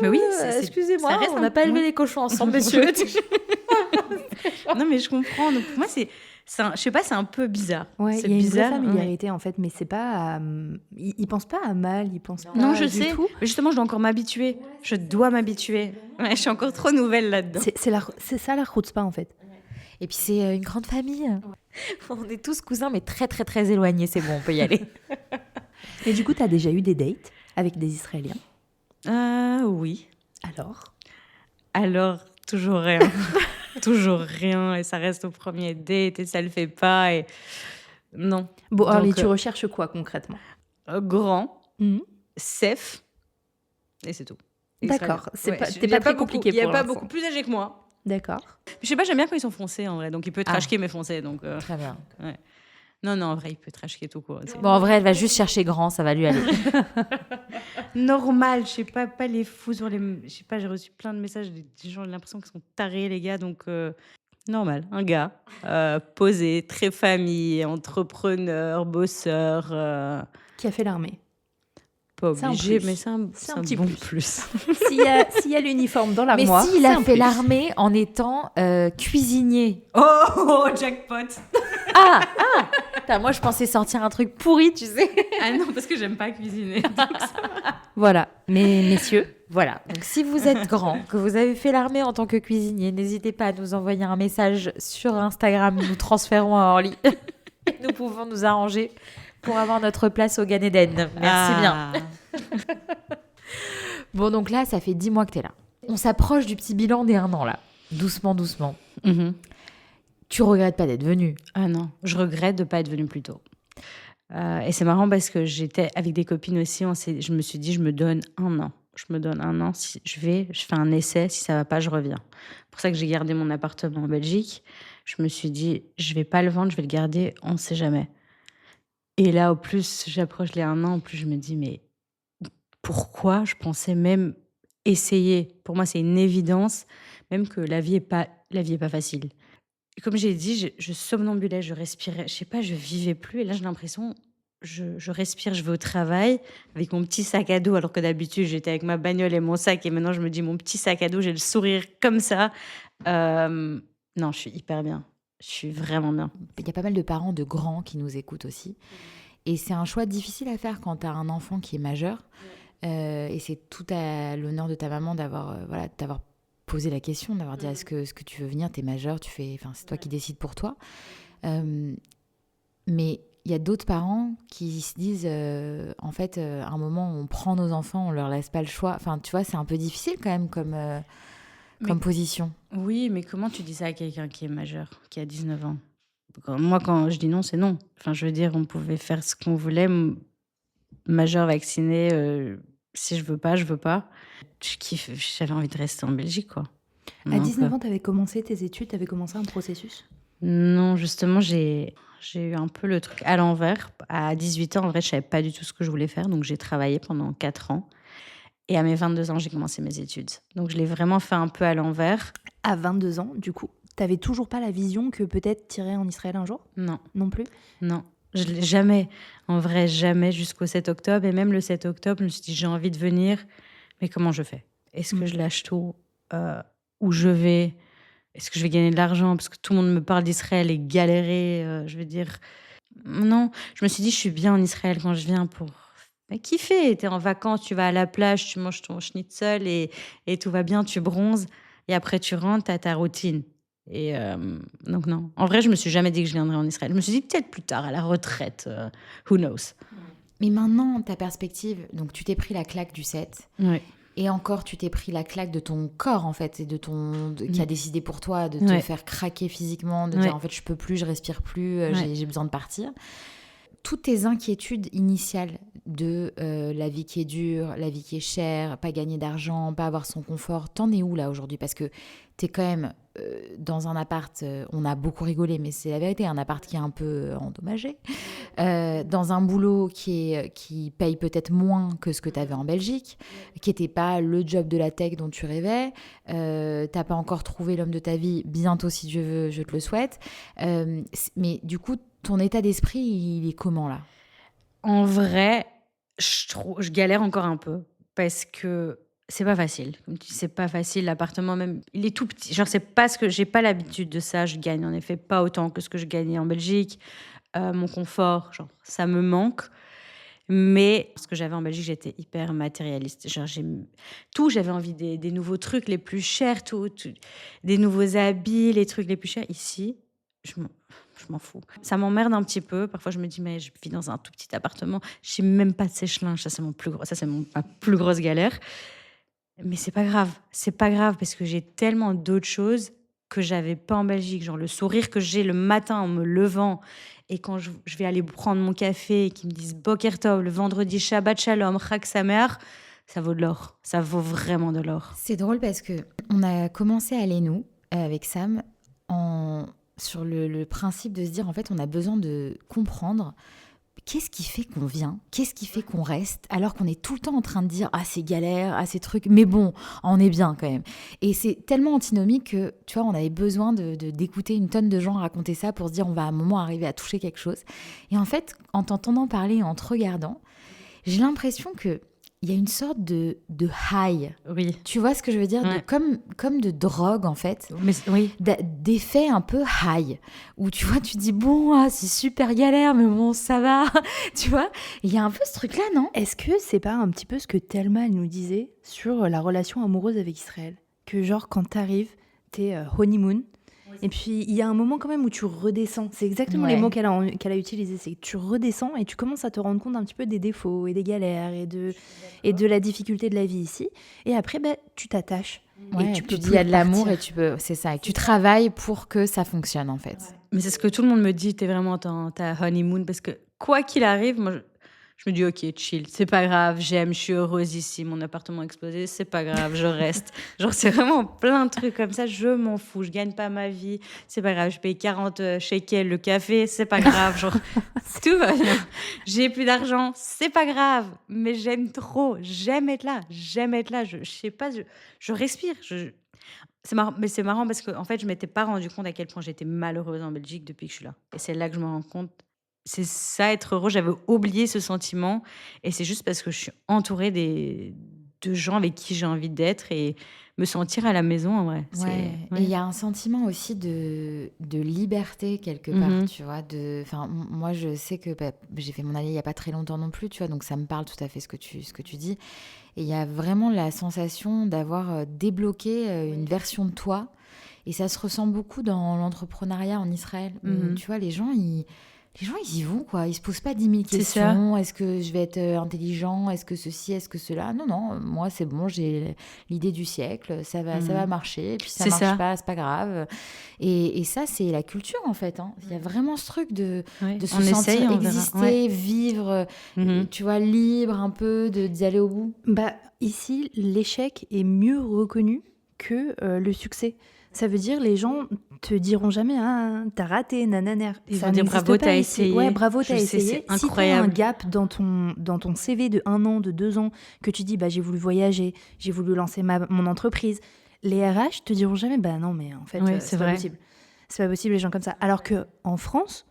Mais oui, excusez-moi, ça reste on n'a pas élevé ouais. les cochons ensemble, monsieur. Non, mais je comprends. Donc, pour moi, je sais pas, c'est un peu bizarre. Ouais, C'est il y a une vraie bizarre. familiarité en fait, mais c'est pas. Ils pensent pas à mal, ils pensent pas Non, je du sais. tout. Mais justement, je dois encore m'habituer. Je dois m'habituer. Ouais, je suis encore trop nouvelle là-dedans. C'est ça la chutzpah en fait. Et puis c'est une grande famille. On est tous cousins, mais très très très éloignés. C'est bon, on peut y aller. Et du coup, t'as déjà eu des dates avec des Israéliens? Oui. Alors, Toujours rien. Toujours rien. Et ça reste au premier date et ça le fait pas. Et non. bon, Orly, Donc, tu recherches quoi concrètement? grand, Mhm. safe, et c'est tout. D'accord, Ouais, t'es pas très compliqué Il y a pour pas l'instant. beaucoup plus âgé que moi. D'accord. Je sais pas, j'aime bien quand ils sont foncés en vrai. Donc il peut trashquer mes foncés. Donc Très bien. ouais. Non, en vrai, il peut trashquer tout court. C'est Bon, en vrai, elle va juste chercher grand, ça va lui aller. normal. Je sais pas les fous sur les. Je sais pas, j'ai reçu plein de messages des gens, j'ai l'impression qu'ils sont tarés, les gars. Donc normal. Un gars posé, très famille, entrepreneur, bosseur. Qui a fait l'armée? Pas C'est un obligé, plus. mais c'est un petit bon plus. plus. S'il y a l'uniforme dans Mais l'armoire, s'il c'est a un fait plus. l'armée en étant cuisinier. Oh, jackpot. Putain, moi, je pensais sortir un truc pourri, tu sais. Ah non, parce que j'aime pas cuisiner. Voilà. Mais messieurs, Voilà. Donc, si vous êtes grand, que vous avez fait l'armée en tant que cuisinier, n'hésitez pas à nous envoyer un message sur Instagram. Nous transférons à Orly. Nous pouvons nous arranger pour avoir notre place au Gan Eden. Merci bien. Bon, donc là, ça fait 10 mois que t'es là. On s'approche du petit bilan des 1 an, là. Doucement, doucement. Mhm. Tu regrettes pas d'être venue? Ah non, je regrette de ne pas être venue plus tôt. Et c'est marrant parce que j'étais avec des copines aussi. Je me suis dit, je me donne 1 an. Je me donne 1 an. Si je fais un essai. Si ça va pas, je reviens. C'est pour ça que j'ai gardé mon appartement en Belgique. Je me suis dit, je vais pas le vendre, je vais le garder. On ne sait jamais. Et là, au plus j'approche les 1 an, au plus je me dis, mais pourquoi je pensais même essayer? Pour moi, c'est une évidence, même que la vie est pas facile. Et comme j'ai dit, je somnambulais, je respirais, je sais pas, je vivais plus. Et là, j'ai l'impression, je respire, je vais au travail avec mon petit sac à dos, alors que d'habitude, j'étais avec ma bagnole et mon sac. Et maintenant, je me dis, mon petit sac à dos, j'ai le sourire comme ça. Non, je suis hyper bien. Je suis vraiment bien. Il y a pas mal de parents de grands qui nous écoutent aussi. Et c'est un choix difficile à faire quand tu as un enfant qui est majeur. Et c'est tout à l'honneur de ta maman d'avoir posé la question, d'avoir dit est-ce que tu veux venir, t'es majeur, c'est toi qui décides pour toi. Mais il y a d'autres parents qui se disent en fait, à un moment, on prend nos enfants, on leur laisse pas le choix. Enfin, tu vois, c'est un peu difficile quand même comme position. Oui, mais comment tu dis ça à quelqu'un qui est majeur, qui a 19 ans? Quand je dis non, c'est non. Enfin, je veux dire, on pouvait faire ce qu'on voulait, majeur, vacciné, si je veux pas, je veux pas. Je kiffe, j'avais envie de rester en Belgique, quoi. À Donc, 19 ans, tu avais commencé tes études, tu avais commencé un processus? non, justement, j'ai eu un peu le truc à l'envers. À 18 ans, en vrai, je savais pas du tout ce que je voulais faire, donc j'ai travaillé pendant 4 ans et à mes 22 ans, j'ai commencé mes études. Donc je l'ai vraiment fait un peu à l'envers. À 22 ans, du coup, t'avais toujours pas la vision que peut-être t'irais en Israël un jour? Non, Non plus? non, je l'ai jamais. En vrai, jamais jusqu'au 7 octobre et même le 7 octobre, je me suis dit: «J'ai envie de venir, mais comment je fais? Est-ce que je lâche tout? Où je vais? Est-ce que je vais gagner de l'argent?» Parce que tout le monde me parle d'Israël et galérer, je veux dire, non. Je me suis dit: «Je suis bien en Israël quand je viens pour, bah, kiffer». Tu es en vacances, tu vas à la plage, tu manges ton schnitzel et tout va bien, tu bronzes et après tu rentres, tu as ta routine et donc non. En vrai, je me suis jamais dit que je viendrais en Israël. Je me suis dit: «Peut-être plus tard, à la retraite, who knows?» Mais maintenant, ta perspective, donc tu t'es pris la claque du 7. Ouais. Et encore, tu t'es pris la claque de ton corps, en fait, et qui a décidé pour toi de te Ouais. faire craquer physiquement, de Ouais. dire, en fait, je peux plus, je respire plus, Ouais. j'ai besoin de partir. Toutes tes inquiétudes initiales de la vie qui est dure, la vie qui est chère, pas gagner d'argent, pas avoir son confort, t'en es où là aujourd'hui? Parce que t'es quand même dans un appart, on a beaucoup rigolé, mais c'est la vérité, un appart qui est un peu endommagé, dans un boulot qui paye peut-être moins que ce que tu avais en Belgique, qui n'était pas le job de la tech dont tu rêvais, t'as pas encore trouvé l'homme de ta vie, bientôt si Dieu veut, je te le souhaite. Mais du coup, ton état d'esprit, il est comment là? En vrai, je galère encore un peu parce que c'est pas facile. Comme tu dis, c'est pas facile. L'appartement même, il est tout petit. Genre, c'est pas ce que j'ai pas l'habitude de ça. Je gagne en effet pas autant que ce que je gagnais en Belgique. Mon confort, genre, ça me manque. Mais ce que j'avais en Belgique, j'étais hyper matérialiste. Genre, tout, j'avais envie des nouveaux trucs les plus chers, des nouveaux habits, les trucs les plus chers. Ici, je m'en, je m'en fous. Ça m'emmerde un petit peu. Parfois, je me dis, mais je vis dans un tout petit appartement. Je n'ai même pas de sèche-linge. Ça, c'est ma plus grosse galère. Mais c'est pas grave. C'est pas grave parce que j'ai tellement d'autres choses que j'avais pas en Belgique. Genre le sourire que j'ai le matin en me levant et quand je vais aller prendre mon café et qu'ils me disent Boker Tov, le vendredi Shabbat Shalom, Chag Sameach, ça vaut de l'or. Ça vaut vraiment de l'or. C'est drôle parce que on a commencé à aller, nous, avec Sam, sur le principe de se dire, en fait, on a besoin de comprendre qu'est-ce qui fait qu'on vient, qu'est-ce qui fait qu'on reste, alors qu'on est tout le temps en train de dire « Ah, c'est galère, ah, c'est truc, mais bon, on est bien quand même ». Et c'est tellement antinomique que, tu vois, on avait besoin d'écouter une tonne de gens raconter ça pour se dire « On va à un moment arriver à toucher quelque chose ». Et en fait, en t'entendant parler, en te regardant, j'ai l'impression que il y a une sorte de high. Oui. Tu vois ce que je veux dire? Ouais. Comme de drogue, en fait. Mais oui. D'effet un peu high. Où tu vois, tu te dis, bon, c'est super galère, mais bon, ça va. Tu vois? Il y a un peu ce truc-là, non? Est-ce que c'est pas un petit peu ce que Thelma elle nous disait sur la relation amoureuse avec Israël? Que genre, quand t'arrives, t'es honeymoon, et puis il y a un moment quand même où tu redescends. C'est exactement les Ouais. mots qu'elle a utilisés. C'est que tu redescends et tu commences à te rendre compte un petit peu des défauts et des galères et de la difficulté de la vie ici. Et après, tu t'attaches. Ouais, et tu peux dis, il y a de l'amour partir. et tu peux, c'est ça, et tu travailles pour que ça fonctionne, en fait. Mais c'est ce que tout le monde me dit, t'es vraiment dans ta honeymoon, parce que quoi qu'il arrive, moi, je me dis, ok, chill, c'est pas grave, j'aime, je suis heureuse ici, mon appartement a explosé, c'est pas grave, je reste. Genre, c'est vraiment plein de trucs comme ça, je m'en fous, je gagne pas ma vie, c'est pas grave, je paye 40 shekels le café, c'est pas grave, genre, tout va bien. J'ai plus d'argent, c'est pas grave, mais j'aime trop, j'aime être là, je sais pas, je respire, c'est marrant, mais c'est marrant parce que en fait, je m'étais pas rendu compte à quel point j'étais malheureuse en Belgique depuis que je suis là. Et c'est là que je me rends compte. C'est ça, être heureux. J'avais oublié ce sentiment. Et c'est juste parce que je suis entourée de gens avec qui j'ai envie d'être et me sentir à la maison, en vrai. Ouais. Et il y a un sentiment aussi de liberté quelque part, tu vois. Moi, je sais que j'ai fait mon allié il n'y a pas très longtemps non plus, tu vois, donc ça me parle tout à fait ce que tu dis. Et il y a vraiment la sensation d'avoir débloqué une version de toi. Et ça se ressent beaucoup dans l'entrepreneuriat en Israël. Où, tu vois, les gens, les gens, ils y vont, quoi. Ils se posent pas 10 000 C'est ça. questions. Est-ce que je vais être intelligent? Est-ce que ceci? Est-ce que cela? Non, non, moi, c'est bon, j'ai l'idée du siècle. Ça va marcher. Et puis, ça C'est marche ça. pas, c'est pas grave. Et ça, c'est la culture, en fait. Hein. Il y a vraiment ce truc de Ouais. se On essaye, sentir on verra. exister, Ouais. vivre, Mhm. tu vois, libre un peu, d'y aller au bout. Bah, ici, l'échec est mieux reconnu que le succès. Ça veut dire les gens te diront jamais ah, t'as raté, nananer. Ils Ça vont dire n'existe bravo, pas t'as ici. essayé. Ouais, bravo, Je t'as sais, essayé. c'est Si t'as un incroyable. gap dans ton CV de 1 an, de 2 ans, que tu dis bah, j'ai voulu voyager, j'ai voulu lancer mon entreprise, les RH te diront jamais bah non, mais en fait, Ouais, c'est c'est pas vrai. possible. C'est pas possible, les gens comme ça. Alors qu'en France,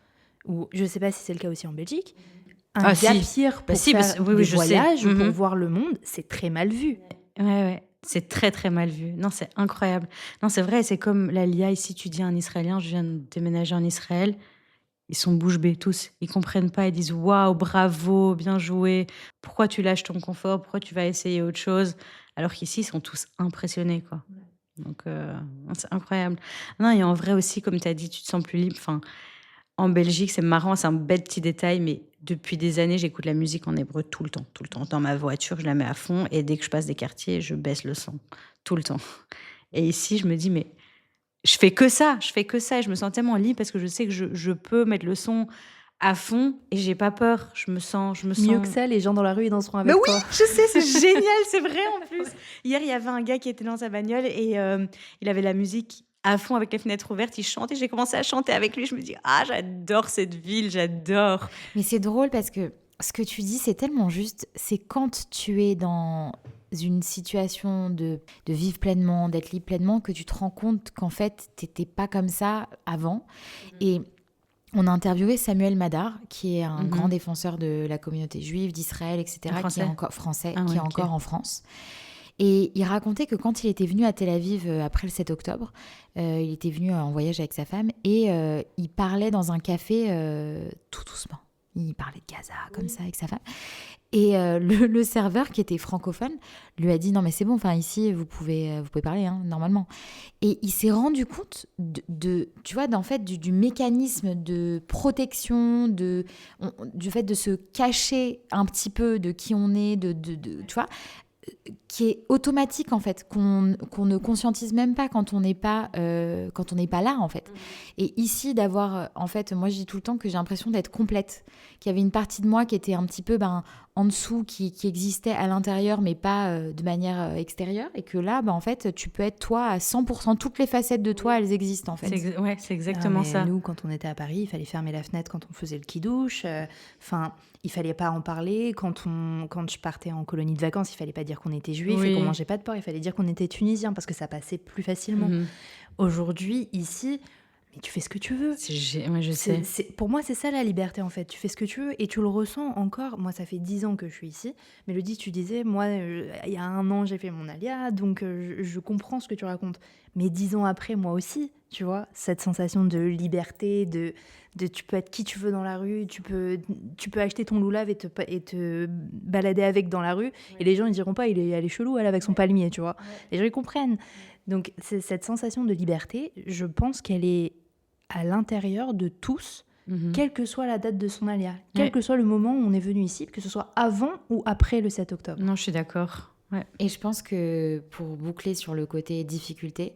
ou je sais pas si c'est le cas aussi en Belgique, un Ah, gap si. year pour Bah, si, faire oui, des je sais. voyages, pour Mhm. voir le monde, c'est très mal vu. Ouais, ouais. C'est très, très mal vu. Non, c'est incroyable. Non, c'est vrai, c'est comme la LIA. Ici, tu dis à un Israélien, je viens de déménager en Israël. Ils sont bouche bée, tous. Ils comprennent pas. Ils disent waouh, bravo, bien joué. Pourquoi tu lâches ton confort? Pourquoi tu vas essayer autre chose? Alors qu'ici, ils sont tous impressionnés, quoi. Donc, non, c'est incroyable. Non, et en vrai aussi, comme tu as dit, tu te sens plus libre. Enfin, en Belgique, c'est marrant, c'est un bête petit détail, mais depuis des années, j'écoute la musique en hébreu tout le temps, tout le temps. Dans ma voiture, je la mets à fond et dès que je passe des quartiers, je baisse le son, tout le temps. Et ici, je me dis, mais je fais que ça, et je me sens tellement libre parce que je sais que je peux mettre le son à fond et j'ai pas peur. Je me sens. Mieux que ça, les gens dans la rue, ils danseront Mais avec oui, toi. je sais, c'est génial, c'est vrai en plus. Hier, il y avait un gars qui était dans sa bagnole et il avait la musique à fond avec les fenêtres ouvertes. Il chantait, j'ai commencé à chanter avec lui. Je me dis, ah, j'adore cette ville, j'adore. Mais c'est drôle parce que ce que tu dis, c'est tellement juste. C'est quand tu es dans une situation de vivre pleinement, d'être libre pleinement, que tu te rends compte qu'en fait, t'étais pas comme ça avant. Et on a interviewé Samuel Madar, qui est un grand défenseur de la communauté juive, d'Israël, etc., Un qui est Français encore français, Ah qui ouais, est ok. encore en France. Et il racontait que quand il était venu à Tel Aviv après le 7 octobre, il était venu en voyage avec sa femme et il parlait dans un café tout doucement. Il parlait de Gaza comme ça avec sa femme. Et le serveur, qui était francophone, lui a dit non mais c'est bon, enfin ici vous pouvez parler hein, normalement. Et il s'est rendu compte tu vois, en fait du mécanisme de protection, du fait de se cacher un petit peu de qui on est, tu vois, qui est automatique en fait, qu'on ne conscientise même pas quand on n'est pas là en fait. Et ici d'avoir, en fait, moi je dis tout le temps que j'ai l'impression d'être complète, qu'il y avait une partie de moi qui était un petit peu en dessous, qui existait à l'intérieur mais pas de manière extérieure, et que là en fait tu peux être toi à 100%, toutes les facettes de toi elles existent en fait. Ouais, c'est exactement mais ça. Nous, quand on était à Paris, il fallait fermer la fenêtre quand on faisait le kidouche. Enfin, il fallait pas en parler. Quand je partais en colonie de vacances, il fallait pas dire qu'on était juif Oui. et qu'on mangeait pas de porc. Il fallait dire qu'on était tunisien parce que ça passait plus facilement. Mhm. Aujourd'hui, ici, mais tu fais ce que tu veux. Ouais, je sais. Pour moi, c'est ça la liberté en fait. Tu fais ce que tu veux et tu le ressens encore. Moi, ça fait 10 ans que je suis ici. Mélodie, tu disais, moi, il y a 1 an, j'ai fait mon alia, donc je comprends ce que tu racontes. Mais 10 ans après, moi aussi, tu vois, cette sensation de liberté, de tu peux être qui tu veux dans la rue, tu peux acheter ton loulave et te balader avec dans la rue. Et les gens, ils diront pas, elle est chelou, elle avec son palmier, tu vois. Les gens, ils comprennent. Donc, cette sensation de liberté, je pense qu'elle est à l'intérieur de tous, quelle que soit la date de son alia, quel que soit le moment où on est venu ici, que ce soit avant ou après le 7 octobre. Non, je suis d'accord. Ouais. Et je pense que pour boucler sur le côté difficulté,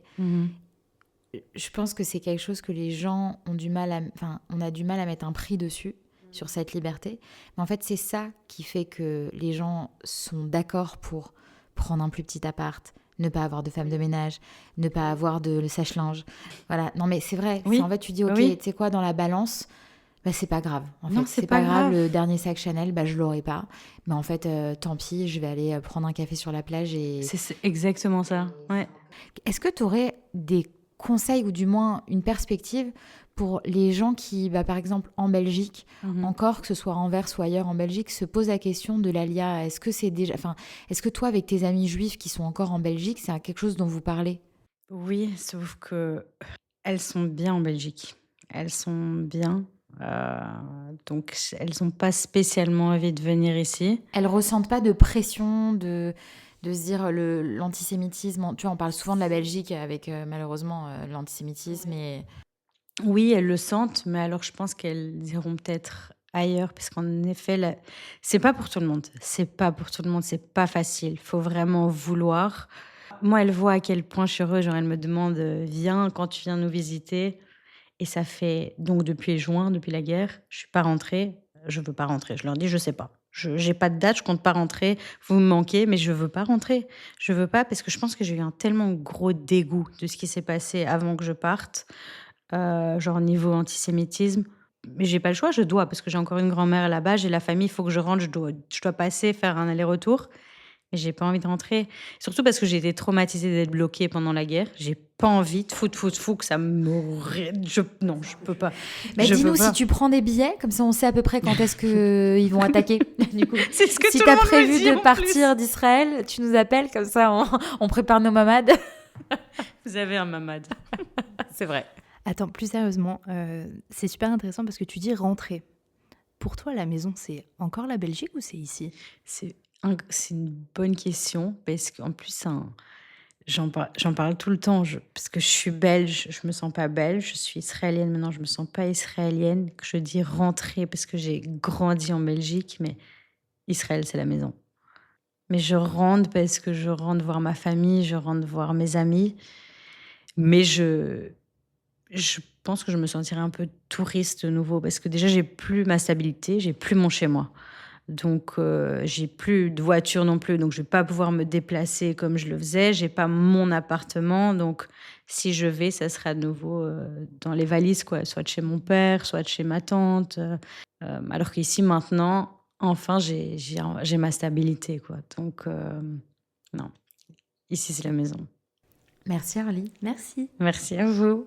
je pense que c'est quelque chose que les gens ont du mal on a du mal à mettre un prix dessus, sur cette liberté. Mais en fait, c'est ça qui fait que les gens sont d'accord pour prendre un plus petit appart, ne pas avoir de femme de ménage, ne pas avoir de sèche-linge. Voilà. Non, mais c'est vrai. Oui. En fait, tu dis, ok, Oui. tu sais quoi, dans la balance, bah, c'est pas grave. En Non, fait, c'est pas pas grave. grave. Le dernier sac Chanel, bah, je l'aurai pas. Mais en fait, tant pis, je vais aller prendre un café sur la plage et... C'est exactement ça. Ouais. Est-ce que tu aurais des conseils ou du moins une perspective pour les gens qui, par exemple, en Belgique, encore, que ce soit à Anvers ou ailleurs en Belgique, se posent la question de l'alia? Est-ce que c'est déjà... est-ce que toi, avec tes amis juifs qui sont encore en Belgique, c'est quelque chose dont vous parlez? Oui, sauf que elles sont bien en Belgique. Elles sont bien. Donc, elles n'ont pas spécialement envie de venir ici. Elles ressentent pas de pression de se dire l'antisémitisme. Tu vois, on parle souvent de la Belgique avec malheureusement l'antisémitisme et... Oui, elles le sentent, mais alors je pense qu'elles iront peut-être ailleurs parce qu'en effet, c'est pas pour tout le monde. C'est pas pour tout le monde, c'est pas facile. Faut vraiment vouloir. Moi, elle voit à quel point je suis heureuse, genre elle me demande: «Viens quand tu viens nous visiter», et ça fait donc depuis juin, depuis la guerre, je suis pas rentrée, je veux pas rentrer. Je leur dis: «Je sais pas, je j'ai pas de date, je compte pas rentrer, vous me manquez, mais je veux pas rentrer». Je veux pas parce que je pense que j'ai eu un tellement gros dégoût de ce qui s'est passé avant que je parte, genre niveau antisémitisme. Mais j'ai pas le choix, je dois parce que j'ai encore une grand-mère là-bas, j'ai la famille, il faut que je rentre, je dois passer, faire un aller-retour. Mais j'ai pas envie de rentrer. Surtout parce que j'ai été traumatisée d'être bloquée pendant la guerre. J'ai pas envie de fou que ça me non, je peux pas. Bah, Je peux dis-nous si pas. tu prends des billets, comme ça on sait à peu près quand est-ce qu'ils vont attaquer. Du coup, C'est ce que si tout tu le as monde me prévu dit de en partir plus. d'Israël, tu nous appelles, comme ça on prépare nos mamades. Vous avez un mamad. C'est vrai. Attends, plus sérieusement, c'est super intéressant parce que tu dis rentrer. Pour toi, la maison, c'est encore la Belgique ou c'est ici? C'est une bonne question parce qu'en plus, j'en parle tout le temps parce que je suis belge, je me sens pas belge. Je suis israélienne maintenant, je me sens pas israélienne. Que je dis rentrer parce que j'ai grandi en Belgique, mais Israël, c'est la maison. Mais je rentre parce que je rentre voir ma famille, je rentre voir mes amis. Mais je pense que je me sentirais un peu touriste de nouveau parce que déjà, j'ai plus ma stabilité, j'ai plus mon chez moi. Donc, j'ai plus de voiture non plus, donc je vais pas pouvoir me déplacer comme je le faisais. J'ai pas mon appartement, donc si je vais, ça sera de nouveau, dans les valises, quoi, soit de chez mon père, soit de chez ma tante, alors qu'ici, maintenant, enfin, j'ai ma stabilité, quoi. Donc, non, ici, c'est la maison. Merci Arlie. Merci. Merci à vous.